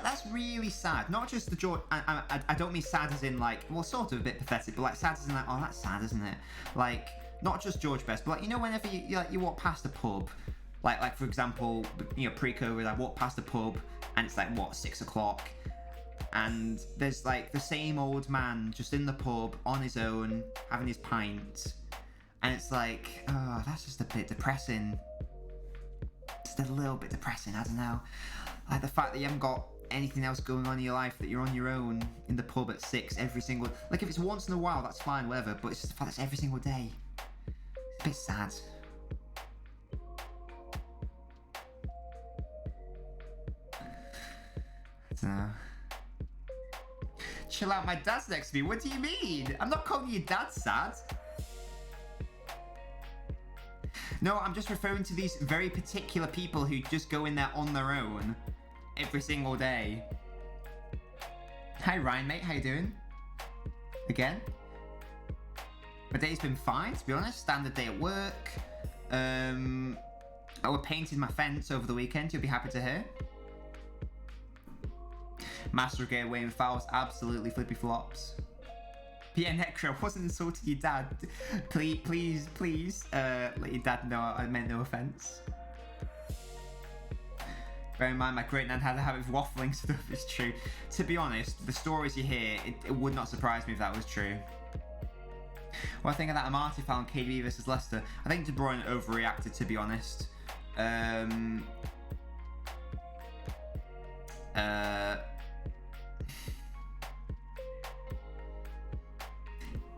That's really sad. Not just the George. I don't mean sad as in well, sort of a bit pathetic, but sad as in oh, that's sad, isn't it? Not just George Best, but whenever you walk past a pub, for example, pre-COVID, I walk past a pub and it's 6 o'clock, and there's the same old man just in the pub on his own having his pint, and it's oh, that's just a bit depressing. Just a little bit depressing. I don't know. The fact that you haven't got anything else going on in your life, that you're on your own in the pub at 6 every single... if it's once in a while, that's fine, whatever, but it's just the fact that it's every single day. It's a bit sad. I don't know. Chill out, my dad's next to me. What do you mean? I'm not calling your dad sad. No, I'm just referring to these very particular people who just go in there on their own every single day. Hi Ryan, mate, how you doing? Again? My day's been fine, to be honest. Standard day at work. I painted my fence over the weekend, you'll be happy to hear. Master get away with fouls, absolutely flippy flops. But yeah, Necro, I wasn't insulting your dad. Please, let your dad know I meant no offence. Bear in mind, my great nan had a habit of waffling stuff, it's true. To be honest, the stories you hear, it would not surprise me if that was true. Well, I think of that Amati foul on KDB versus Leicester. I think De Bruyne overreacted, to be honest.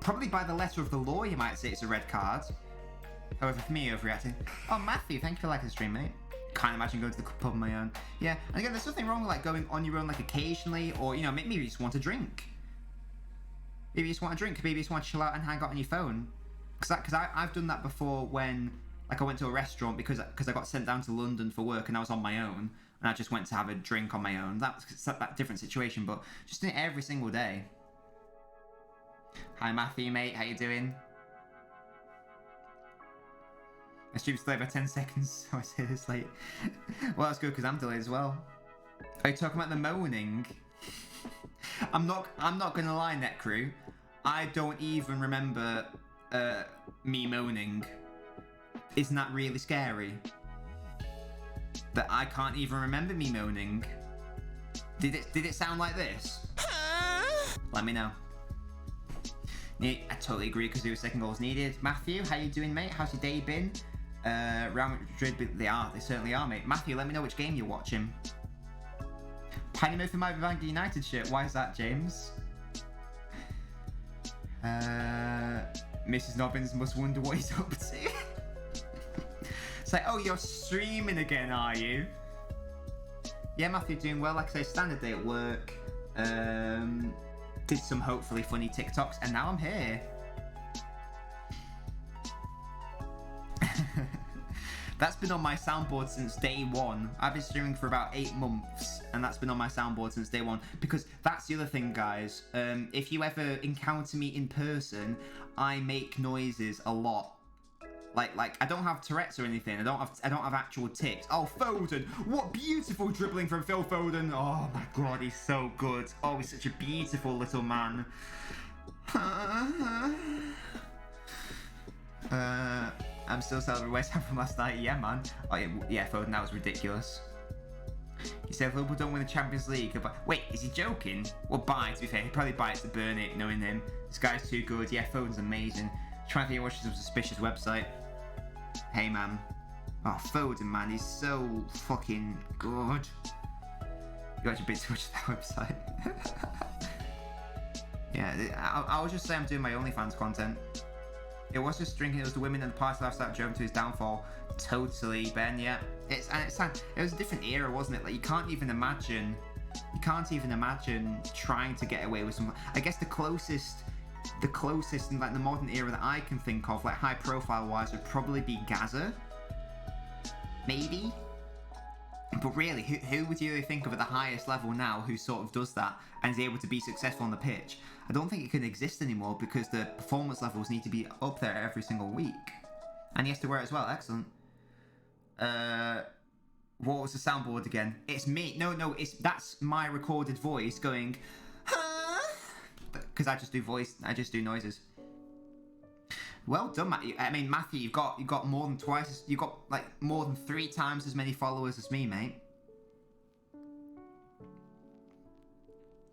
Probably by the letter of the law, you might say it's a red card. However, for me, overreacting. Oh, Matthew, thank you for liking the stream, mate. Can't imagine going to the pub on my own. Yeah, and again, there's nothing wrong with like going on your own like occasionally, or you know, maybe you just want a drink. Maybe you just want a drink. Maybe you just want to chill out and hang out on your phone. Because I've done that before when like I went to a restaurant because I got sent down to London for work and I was on my own and I just went to have a drink on my own. That was that different situation, but just doing it every single day. Hi Matthew, mate. How you doing? My stream's delayed by 10 seconds, so I say this late. Well, that's good because I'm delayed as well. Are you talking about the moaning? I'm not gonna lie, Netcrew. I don't even remember me moaning. Isn't that really scary? That I can't even remember me moaning. Did it sound like this? Let me know. Yeah, I totally agree because there were second goals needed. Matthew, how you doing, mate? How's your day been? Real Madrid, they certainly are, mate. Matthew, let me know which game you're watching. Tiny Murphy might be buying a United shirt. Why is that, James? Mrs. Nobbins must wonder what he's up to. It's like, oh, you're streaming again, are you? Yeah, Matthew, doing well. Like I say, standard day at work. Did some hopefully funny TikToks, and now I'm here. That's been on my soundboard since day one. I've been streaming for about 8 months, and that's been on my soundboard since day one. Because that's the other thing, guys. If you ever encounter me in person, I make noises a lot. Like I don't have Tourette's or anything. I don't have actual tics. Oh, Foden! What beautiful dribbling from Phil Foden! Oh my god, he's so good. Oh, he's such a beautiful little man. I'm still celebrating West Ham from last night. Yeah, man. Oh yeah, Foden, that was ridiculous. He said if Liverpool don't win the Champions League, but wait, is he joking? Well, bye. To be fair, he'd probably buy it to burn it, knowing him. This guy's too good. Yeah, Foden's amazing. Trying to think watch some suspicious website. Hey man. Oh, Foden, man, he's so fucking good. You watch a bit too much of that website. Yeah, I was just saying I'm doing my OnlyFans content. It was just drinking, it was the women and the party lifestyle that drove him to his downfall. Totally, Ben, yeah. It was a different era, wasn't it? Like, you can't even imagine trying to get away with something. I guess the closest in like the modern era that I can think of, like high profile wise, would probably be Gaza. Maybe. But really, who would you really think of at the highest level now who sort of does that and is able to be successful on the pitch? I don't think it can exist anymore because the performance levels need to be up there every single week. And he has to wear it as well. Excellent. What was the soundboard again? It's me. No, that's my recorded voice going, huh? Because I just do noises. Well done, Matthew. I mean, Matthew, you've got more than twice. You've got like more than 3 times as many followers as me, mate.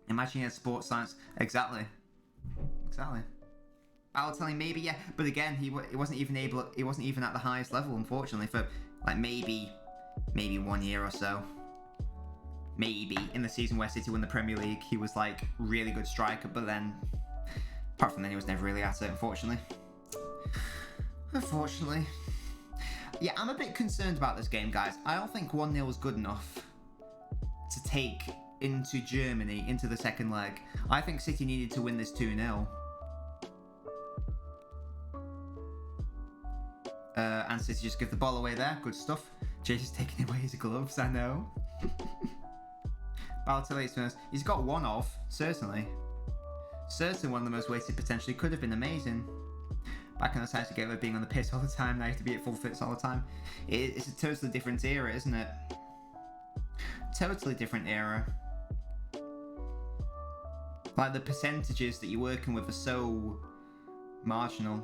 Imagine he had sports science. Exactly. I was telling maybe yeah, but again, he wasn't even at the highest level, unfortunately, for like maybe 1 year or so. Maybe in the season where City won the Premier League, he was like really good striker, but then apart from then, he was never really at it, unfortunately. Yeah, I'm a bit concerned about this game, guys. I don't think 1-0 is good enough to take into Germany into the second leg. I think City needed to win this 2-0. And City just give the ball away there. Good stuff. Jesus taking away his gloves, I know. Balotelli's first. He's got one off, certainly. Certainly one of the most wasted potentially. Could have been amazing. Back on the side to get over being on the piss all the time. Now you have to be at full fits all the time. It's a totally different era, isn't it? Totally different era. Like, the percentages that you're working with are so marginal.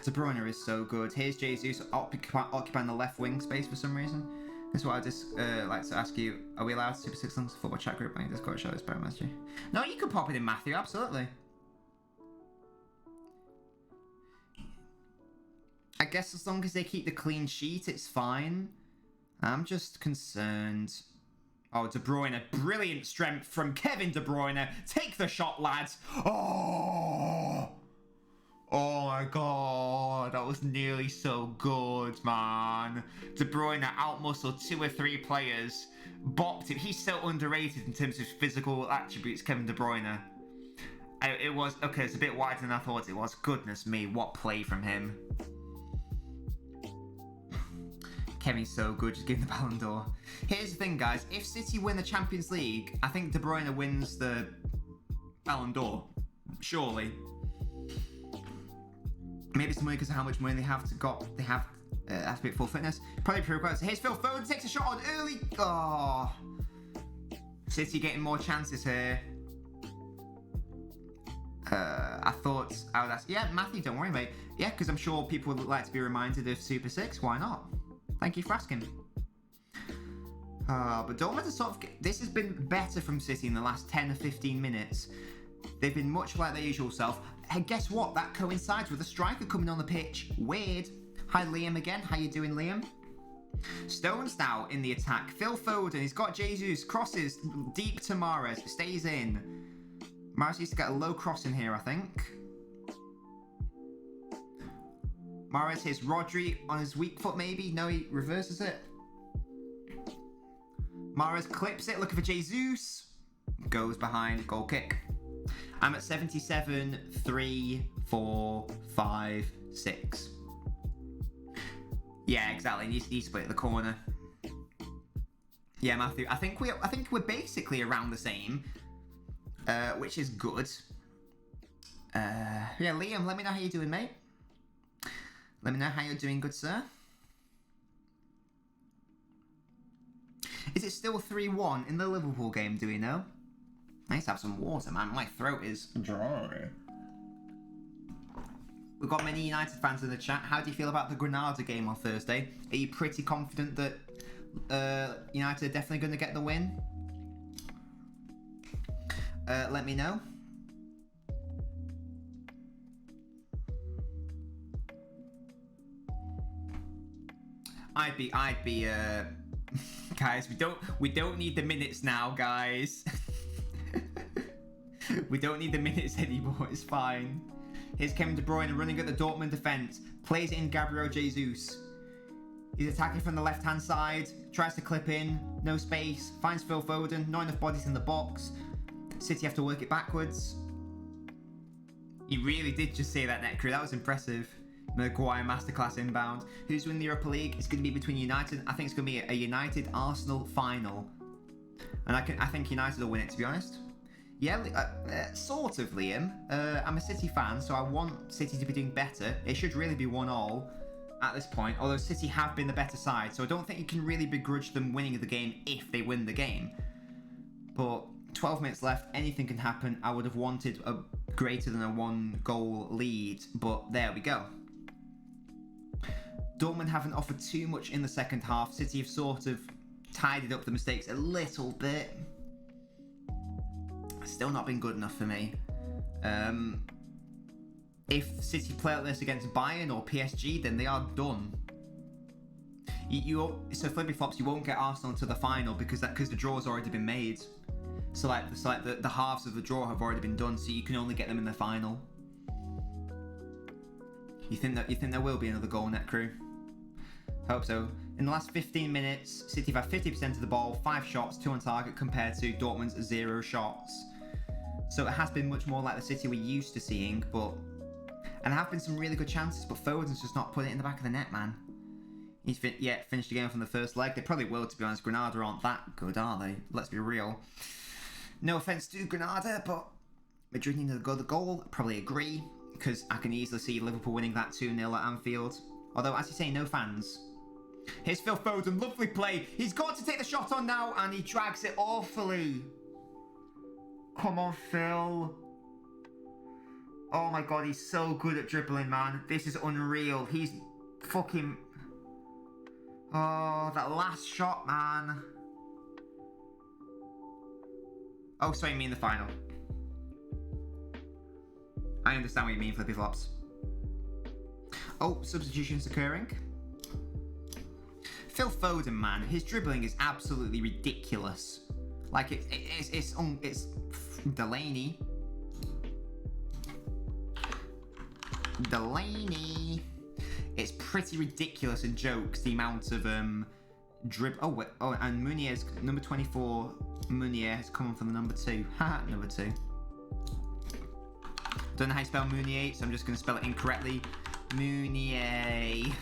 De Bruyne is so good. Here's Jesus occupying the left wing space for some reason. This is what I just like to ask you. Are we allowed to Super 6 Lungs football chat group on your Discord show this by Matthew? No, you can pop it in, Matthew, absolutely. I guess as long as they keep the clean sheet, it's fine. I'm just concerned. Oh, De Bruyne. Brilliant strength from Kevin De Bruyne. Take the shot, lads. Oh! Oh my god, that was nearly so good, man. De Bruyne outmuscled 2 or 3 players. Bopped him. He's so underrated in terms of physical attributes, Kevin De Bruyne. It was, okay, it's a bit wider than I thought it was. Goodness me, what play from him. Kevin's so good, just give him the Ballon d'Or. Here's the thing, guys. If City win the Champions League, I think De Bruyne wins the Ballon d'Or. Surely. Maybe it's money because of how much money they have to be at full fitness. Probably pre-requirements. Here's Phil Foden, takes a shot on early. Oh. City getting more chances here. I thought I would ask. Yeah, Matthew, don't worry, mate. Yeah, because I'm sure people would like to be reminded of Super 6. Why not? Thank you for asking. But Dortmund has sort of... This has been better from City in the last 10 or 15 minutes. They've been much like their usual self. And guess what? That coincides with a striker coming on the pitch. Weird. Hi, Liam again. How you doing, Liam? Stones now in the attack. Phil Foden. He's got Jesus. Crosses deep to Mahrez. Stays in. Mahrez needs to get a low cross in here, I think. Mahrez hits Rodri on his weak foot, maybe. No, he reverses it. Mahrez clips it, looking for Jesus. Goes behind, goal kick. I'm at 77, 3, 4, 5, 6. Yeah, exactly. He split at the corner. Yeah, Matthew. I think we're basically around the same, which is good. Yeah, Liam, let me know how you're doing, mate. Let me know how you're doing, good sir. Is it still 3-1 in the Liverpool game, do we know? I need to have some water, man. My throat is dry. We've got many United fans in the chat. How do you feel about the Granada game on Thursday? Are you pretty confident that United are definitely going to get the win? Let me know. I'd be guys, we don't need the minutes now, guys. We don't need the minutes anymore, it's fine. Here's Kevin De Bruyne running at the Dortmund defense. Plays in Gabriel Jesus. He's attacking from the left-hand side. Tries to clip in. No space. Finds Phil Foden. Not enough bodies in the box. City have to work it backwards. He really did just say that, Netcrew. That was impressive. Maguire masterclass inbound. Who's winning the Europa League? It's going to be between United. I think it's going to be a United-Arsenal final. And I think United will win it, to be honest. Yeah, sort of, Liam. I'm a City fan, so I want City to be doing better. It should really be 1-1 at this point, although City have been the better side, so I don't think you can really begrudge them winning the game if they win the game. But 12 minutes left, anything can happen. I would have wanted a greater than a 1-goal lead, but there we go. Dortmund haven't offered too much in the second half. City have sort of tidied up the mistakes a little bit. Still not been good enough for me. If City play like this against Bayern or PSG, then they are done. So flippy flops, you won't get Arsenal into the final because the draw's already been made. So the halves of the draw have already been done, so you can only get them in the final. You think there will be another goal, net crew? Hope so. In the last 15 minutes, City have had 50% of the ball, 5 shots, 2 on target, compared to Dortmund's 0 shots. So it has been much more like the City we're used to seeing, and there have been some really good chances, but Foden's just not putting it in the back of the net, man. He's finished the game from the first leg. They probably will, to be honest. Granada aren't that good, are they? Let's be real. No offence to Granada, but Madrid need to go the goal. Probably agree, because I can easily see Liverpool winning that 2-0 at Anfield. Although, as you say, no fans. Here's Phil Foden, lovely play. He's got to take the shot on now, and he drags it awfully. Come on, Phil. Oh my god, he's so good at dribbling, man. This is unreal. He's fucking... Oh, that last shot, man. Oh, sorry, you mean the final. I understand what you mean, Flippy Flops. Oh, substitutions occurring. Phil Foden, man, his dribbling is absolutely ridiculous. Like, it's Delaney. It's pretty ridiculous and jokes, the amount of dribble. Oh, and Munier, number 24, Munier has come on for the number 2. Haha, number 2. Don't know how you spell Munier, so I'm just going to spell it incorrectly. Munier.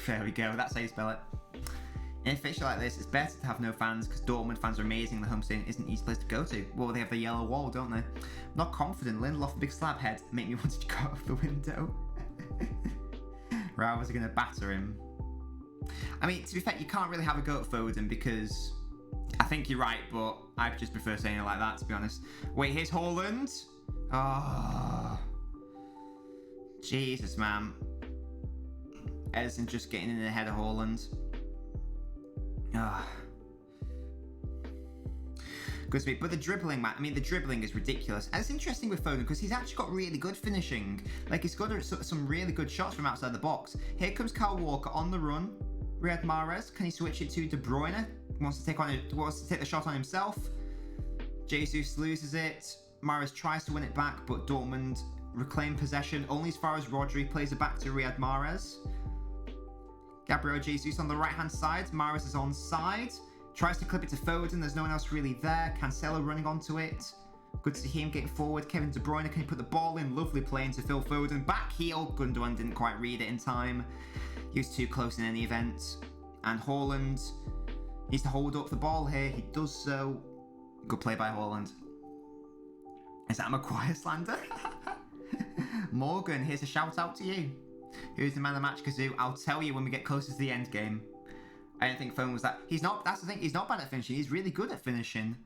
There we go, that's how you spell it. In a fixture like this, it's better to have no fans, because Dortmund fans are amazing. The home stadium isn't an easy place to go to. Well, they have the yellow wall, don't they? I'm not confident. Lindelof, big slab head, make me want to go out of the window. Right, was going to batter him. I mean, to be fair, you can't really have a go at Foden, because I think you're right, but I just prefer saying it like that, to be honest. Wait, here's Haaland. Oh, Jesus, man. Ederson just getting in ahead of Haaland. Good speed, but the dribbling, man. I mean, the dribbling is ridiculous. And it's interesting with Foden because he's actually got really good finishing. Like, he's got some really good shots from outside the box. Here comes Kyle Walker on the run. Riyad Mahrez, can he switch it to De Bruyne? Wants to take the shot on himself. Jesus loses it. Mahrez tries to win it back, but Dortmund reclaim possession only as far as Rodri plays it back to Riyad Mahrez. Gabriel Jesus on the right-hand side. Mahrez is onside. Tries to clip it to Foden. There's no one else really there. Cancelo running onto it. Good to see him getting forward. Kevin De Bruyne, can he put the ball in? Lovely play into Phil Foden. Back heel. Gundogan didn't quite read it in time. He was too close in any event. And Haaland needs to hold up the ball here. He does so. Good play by Haaland. Is that Maguire slander? Morgan, here's a shout out to you. Who's the man of the match, Kazoo? I'll tell you when we get closer to the end game. I don't think Foden was that. He's not. That's the thing. He's not bad at finishing. He's really good at finishing.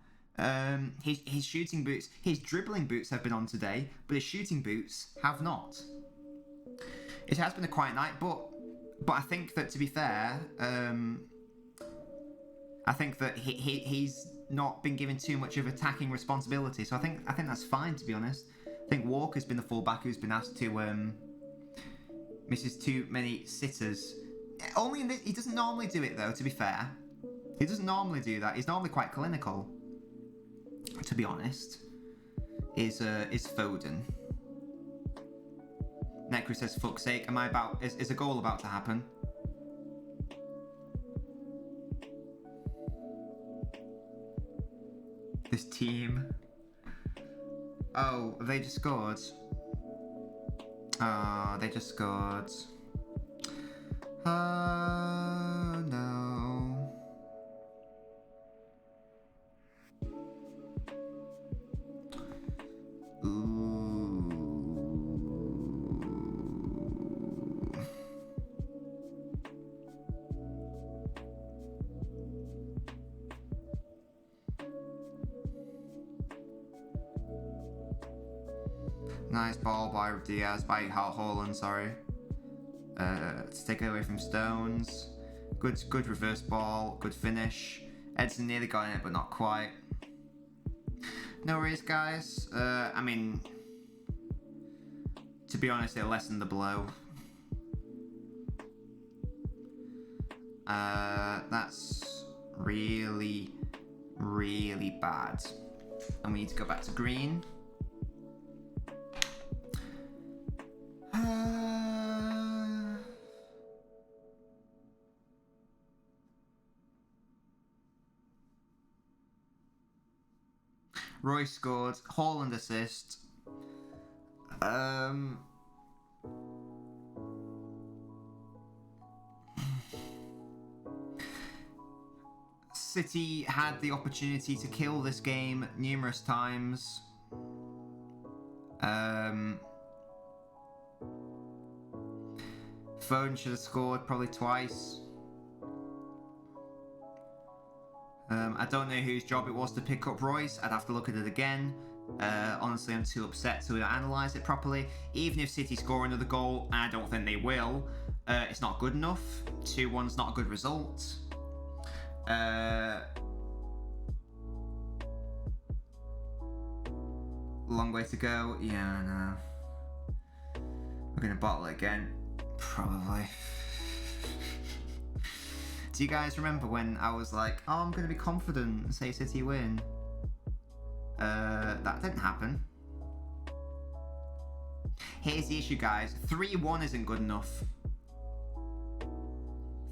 His shooting boots, his dribbling boots have been on today, but his shooting boots have not. It has been a quiet night, but I think that, to be fair, I think that he's not been given too much of attacking responsibility. So I think that's fine, to be honest. I think Walker's been the fullback who's been asked to misses too many sitters. Only in this, he doesn't normally do it though, to be fair. He doesn't normally do that. He's normally quite clinical, to be honest. Is Foden. Necro says, fuck's sake, is a goal about to happen? This team. Oh, they just scored. Oh, they just scored. Oh, no. Ooh. Nice ball by Diaz, by Haaland, sorry. To take it away from Stones. Good reverse ball, good finish. Edson nearly got in it, but not quite. No worries, guys. I mean, to be honest, it lessened the blow. That's really, really bad. And we need to go back to green. Royce scored. Haaland assist. City had the opportunity to kill this game numerous times. Foden should have scored probably twice. I don't know whose job it was to pick up Royce. I'd have to look at it again. Honestly, I'm too upset to analyse it properly. Even if City score another goal, I don't think they will, it's not good enough. 2-1's not a good result. Long way to go. Yeah, I know. We're gonna bottle it again. Probably. Do you guys remember when I was like, oh, I'm gonna be confident and say City win? That didn't happen. Here's the issue, guys. 3-1 isn't good enough.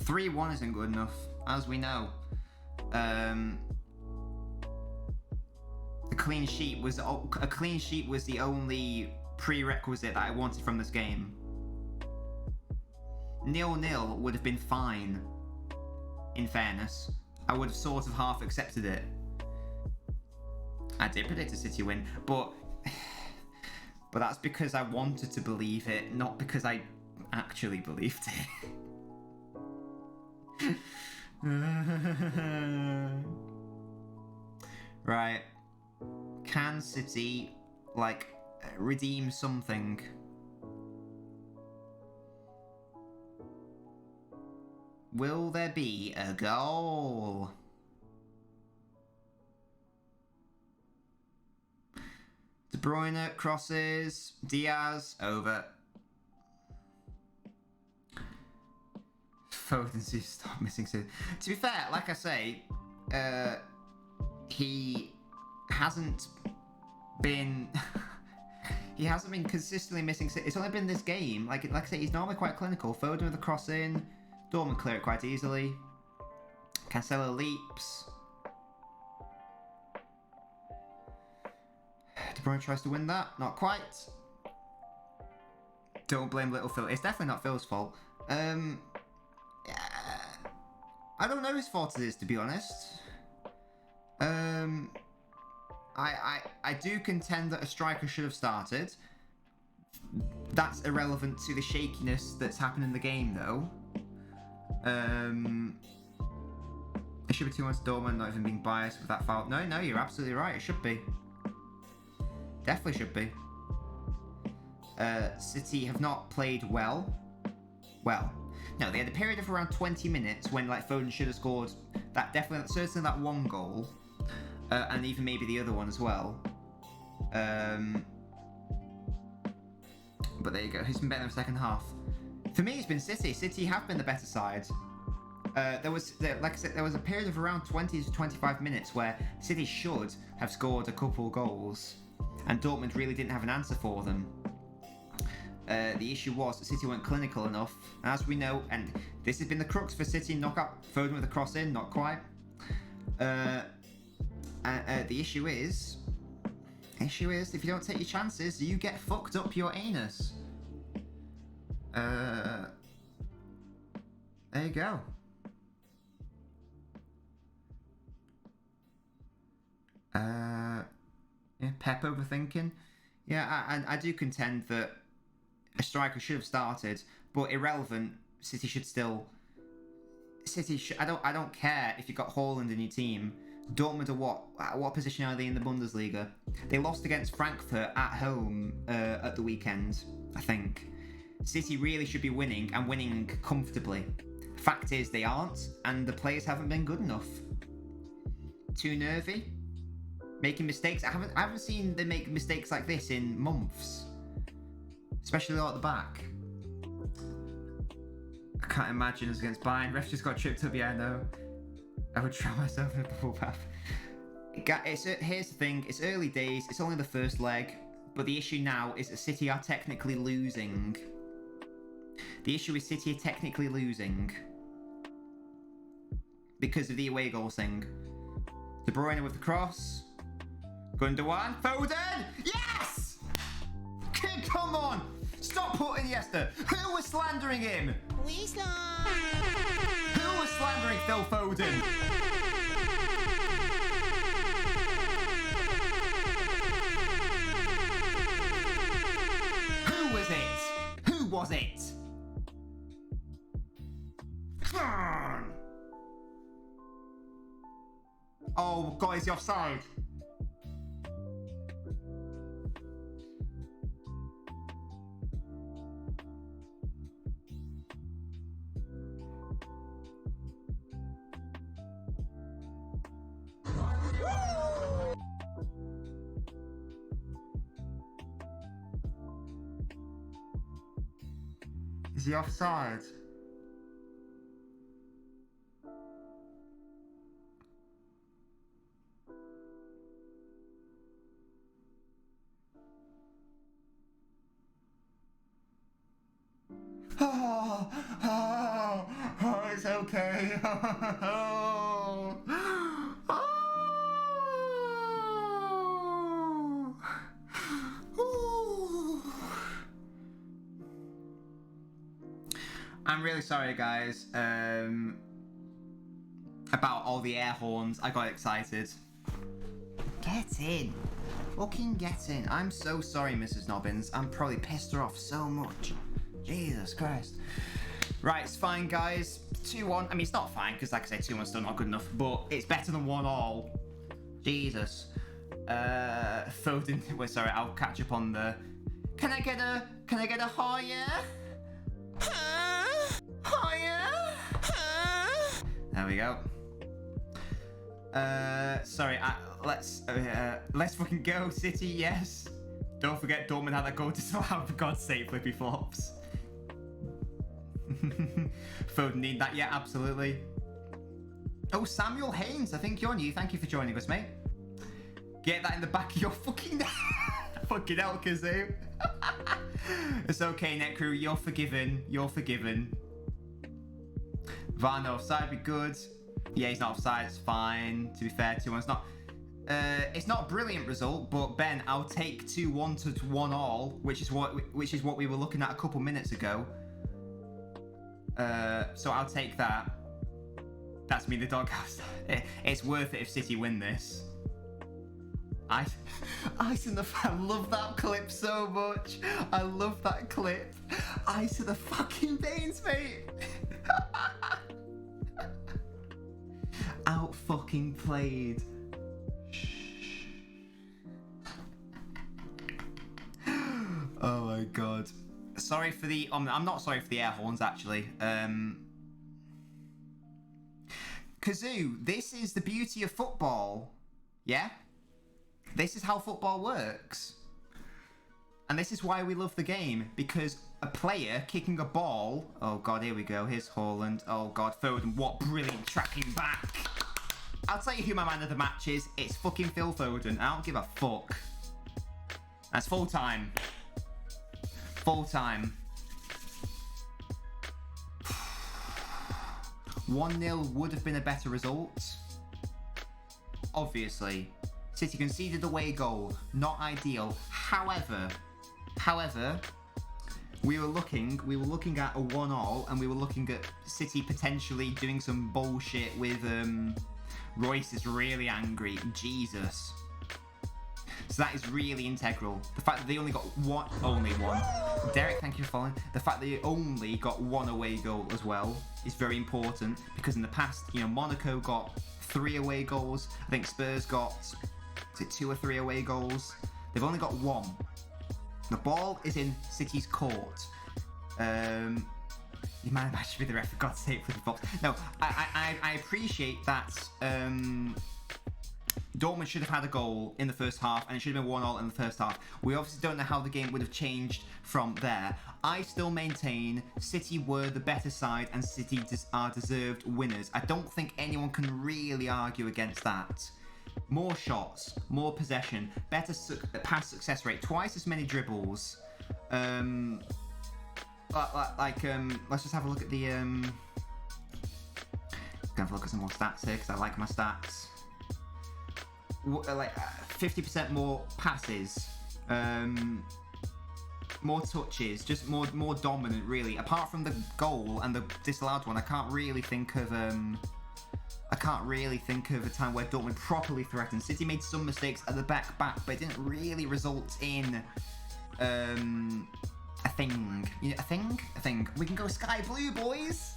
3-1 isn't good enough, as we know. The clean sheet was a clean sheet was the only prerequisite that I wanted from this game. 0-0 would have been fine. In fairness, I would have sort of half accepted it. I did predict a City win, but that's because I wanted to believe it, not because I actually believed it. Right. Can City, like, redeem something? Will there be a goal? De Bruyne crosses. Diaz over. Foden to stop missing. To be fair, like I say, he hasn't been. He hasn't been consistently missing. It's only been this game. Like I say, he's normally quite clinical. Foden with the cross in. Dortmund clear it quite easily. Cancelo leaps. De Bruyne tries to win that. Not quite. Don't blame little Phil. It's definitely not Phil's fault. I don't know whose fault it is, to be honest. I do contend that a striker should have started. That's irrelevant to the shakiness that's happened in the game, though. It should be 2-1 to Dortmund, not even being biased with that foul. No, you're absolutely right. It should be. Definitely should be. City have not played well. Well, no, they had a period of around 20 minutes when like Foden should have scored that, certainly that one goal, and even maybe the other one as well. But there you go. Who's been better in the second half? For me, it's been City. City have been the better side. Like I said, there was a period of around 20 to 25 minutes where City should have scored a couple goals, and Dortmund really didn't have an answer for them. The issue was that City weren't clinical enough, as we know, and this has been the crux for City. Knockout Foden with a cross in, not quite. The issue is, if you don't take your chances, you get fucked up your anus. There you go. Yeah, Pep overthinking. Yeah, I do contend that a striker should have started, but irrelevant. City should still. I don't care if you've got Haaland in your team. Dortmund are what position are they in the Bundesliga? They lost against Frankfurt at home at the weekend, I think. City really should be winning, and winning comfortably. Fact is, they aren't, and the players haven't been good enough. Too nervy, making mistakes. I haven't seen them make mistakes like this in months, especially at the back. I can't imagine us against Bayern. Ref just got tripped up. Yeah, I know. I would try myself in a bubble bath. Here's the thing. It's early days. It's only the first leg, but the issue now is that City are technically losing. The issue is City are technically losing because of the away goal thing. De Bruyne with the cross. Gundogan. Foden. Yes! Come on. Stop putting Iniesta. Who was slandering him? Who was slandering Phil Foden? Who was it? Who was it? Oh God, is he offside? Is he offside? Oh, it's okay. I'm really sorry, guys, about all the air horns. I got excited. Get in. Fucking get in. I'm so sorry, Mrs. Nobbins. I'm probably pissed her off so much. Jesus Christ. Right, it's fine, guys. 2-1. I mean, it's not fine, because like I say, 2-1's still not good enough, but it's better than 1-1. Jesus. Foden. Wait, sorry, I'll catch up on the... Can I get a higher? Higher? There we go. Sorry, let's fucking go, City, yes. Don't forget Dortmund had that goal disallowed, for God's sake, flippy flops. Foden need that, yeah, absolutely. Oh, Samuel Haynes, I think you're new. Thank you for joining us, mate. Get that in the back of your fucking... fucking hell, Kazoo. It's okay, Netcrew, you're forgiven. You're forgiven. Varno offside, be good. Yeah, he's not offside, it's fine. To be fair, 2-1's not... it's not a brilliant result, but Ben, I'll take 2-1 to 1-1, which is what we were looking at a couple minutes ago. So I'll take that. That's me, the doghouse. It's worth it if City win this. Ice in the... I love that clip so much. I love that clip. Ice in the fucking veins, mate. Out fucking played. Oh my God. Sorry for the... I'm not sorry for the air horns, actually. Kazoo, this is the beauty of football. Yeah? This is how football works. And this is why we love the game. Because a player kicking a ball... Oh, God, here we go. Here's Haaland. Oh, God, Foden. What brilliant tracking back. I'll tell you who my man of the match is. It's fucking Phil Foden. I don't give a fuck. That's full time. Full time. 1-0 would have been a better result. Obviously. City conceded away goal. Not ideal. However, we were looking at a 1-1, and we were looking at City potentially doing some bullshit with Royce is really angry. Jesus. So that is really integral. The fact that they only got only one. Derek, thank you for following. The fact that they only got one away goal as well is very important, because in the past, you know, Monaco got 3 away goals. I think Spurs got, is it 2 or 3 away goals? They've only got 1. The ball is in City's court. You might actually be the ref, for God's sake, for the box. No, I appreciate that. Dortmund should have had a goal in the first half, and it should have been 1-1 in the first half. We obviously don't know how the game would have changed from there. I still maintain City were the better side, and City are deserved winners. I don't think anyone can really argue against that. More shots, more possession, better pass success rate, twice as many dribbles. Let's just have a look at the... Gonna have a look at some more stats here, because I like my stats. like 50% more passes, more touches, just more dominant really. Apart from the goal and the disallowed one, I can't really think of a time where Dortmund properly threatened. City made some mistakes at the back, but it didn't really result in a thing. You know, a thing. We can go sky blue, boys.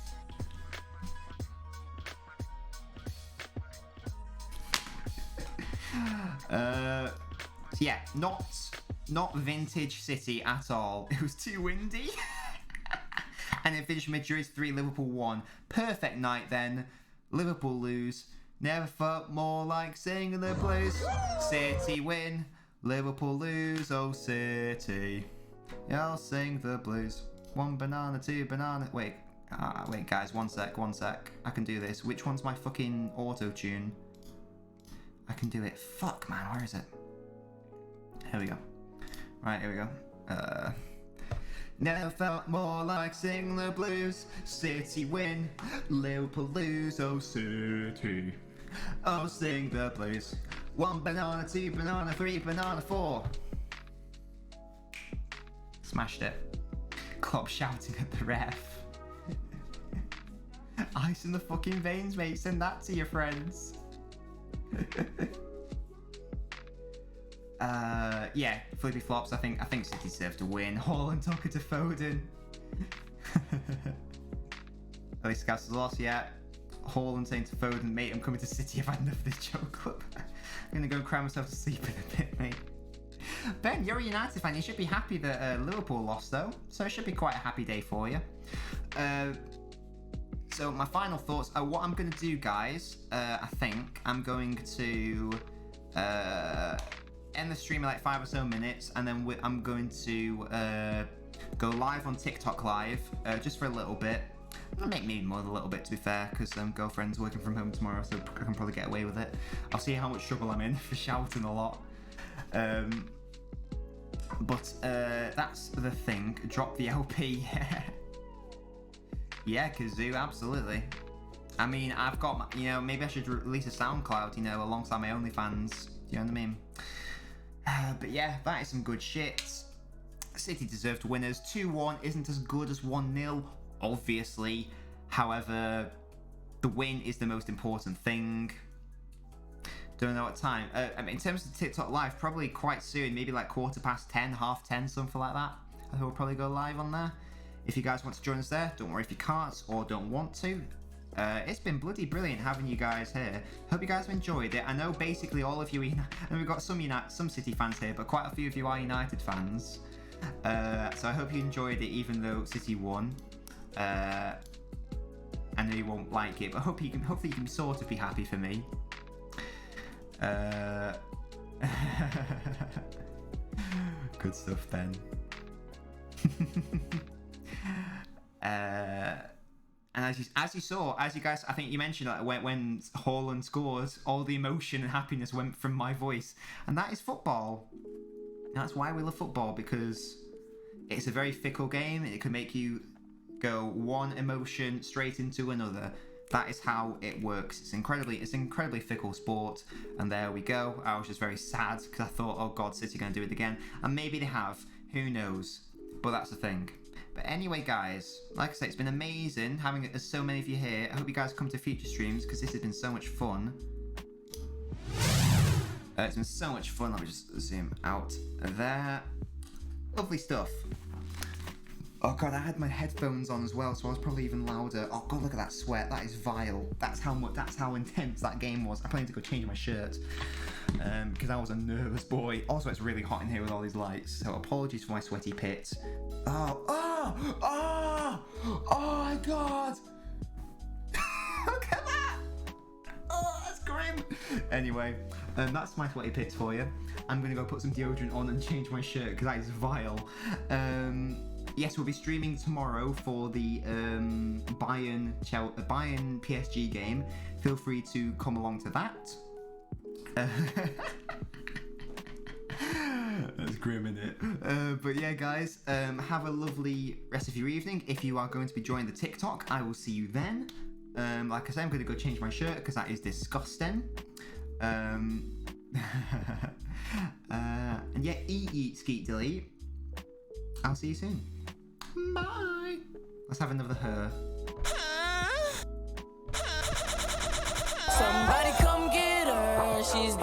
Yeah, not vintage City at all. It was too windy. And it finished Madrid 3, Liverpool 1. Perfect night then. Liverpool lose. Never felt more like singing the blues. City win. Liverpool lose. Oh, City. Yeah, I'll sing the blues. 1 banana, 2 banana. Wait, guys, one sec. I can do this. Which one's my fucking auto-tune? I can do it. Fuck, man, where is it? Here we go. Right, here we go. Never felt more like singing the blues. City win, Liverpool lose. Oh, City. Oh, sing the blues. 1 banana, 2 banana, 3 banana, 4. Smashed it. Klopp shouting at the ref. Ice in the fucking veins, mate. Send that to your friends. Yeah, flippy flops. I think City deserved to win. Haaland took it to Foden. At least Scouts has lost, yeah. Haaland saying to Foden, mate, I'm coming to City. I've had enough of this joke club. I'm gonna go cry myself to sleep in a bit, mate. Ben, you're a United fan. You should be happy that Liverpool lost, though. So it should be quite a happy day for you. So my final thoughts are what I'm going to do, guys. I think I'm going to end the stream in like 5 or so minutes, and then I'm going to go live on TikTok Live just for a little bit. Maybe more than a little bit, to be fair, because girlfriend's working from home tomorrow, so I can probably get away with it. I'll see how much trouble I'm in for shouting a lot. But that's the thing. Drop the LP. Yeah, Kazoo, absolutely. I mean, I've got, maybe I should release a SoundCloud, alongside my OnlyFans. You know what I mean? But yeah, that is some good shit. City deserved winners. 2-1 isn't as good as 1-0, obviously. However, the win is the most important thing. Don't know what time. I mean, in terms of TikTok Live, probably quite soon. Maybe like 10:15, 10:30, something like that. I think we'll probably go live on there. If you guys want to join us there, don't worry if you can't or don't want to. It's been bloody brilliant having you guys here. Hope you guys have enjoyed it. I know basically all of you, and we've got some City fans here, but quite a few of you are United fans. So I hope you enjoyed it, even though City won. I know you won't like it, but hopefully you can sort of be happy for me. Good stuff, Ben. And as you guys, I think you mentioned that when Haaland scores, all the emotion and happiness went from my voice, and that is football. That's why we love football, because it's a very fickle game. It can make you go one emotion straight into another. That is how it works. It's incredibly fickle sport. And there we go. I was just very sad because I thought, oh God, City are going to do it again. And maybe they have. Who knows? But that's the thing. But anyway, guys, like I say, it's been amazing having so many of you here. I hope you guys come to future streams because this has been so much fun. It's been so much fun. Let me just zoom out there. Lovely stuff. Oh God, I had my headphones on as well, so I was probably even louder. Oh God, look at that sweat. That is vile. That's how intense that game was. I plan to go change my shirt because I was a nervous boy. Also, it's really hot in here with all these lights, so apologies for my sweaty pits. Oh my God! Look at that! Oh, that's grim. Anyway, that's my sweaty pits for you. I'm gonna go put some deodorant on and change my shirt because that is vile. Yes, we'll be streaming tomorrow for the Bayern PSG game. Feel free to come along to that. That's grim, isn't it? But yeah, guys, have a lovely rest of your evening. If you are going to be joining the TikTok, I will see you then. Like I said, I'm going to go change my shirt because that is disgusting. And yeah, eat, skeet, delete. I'll see you soon. Bye. Let's have another her. Somebody come get her, she's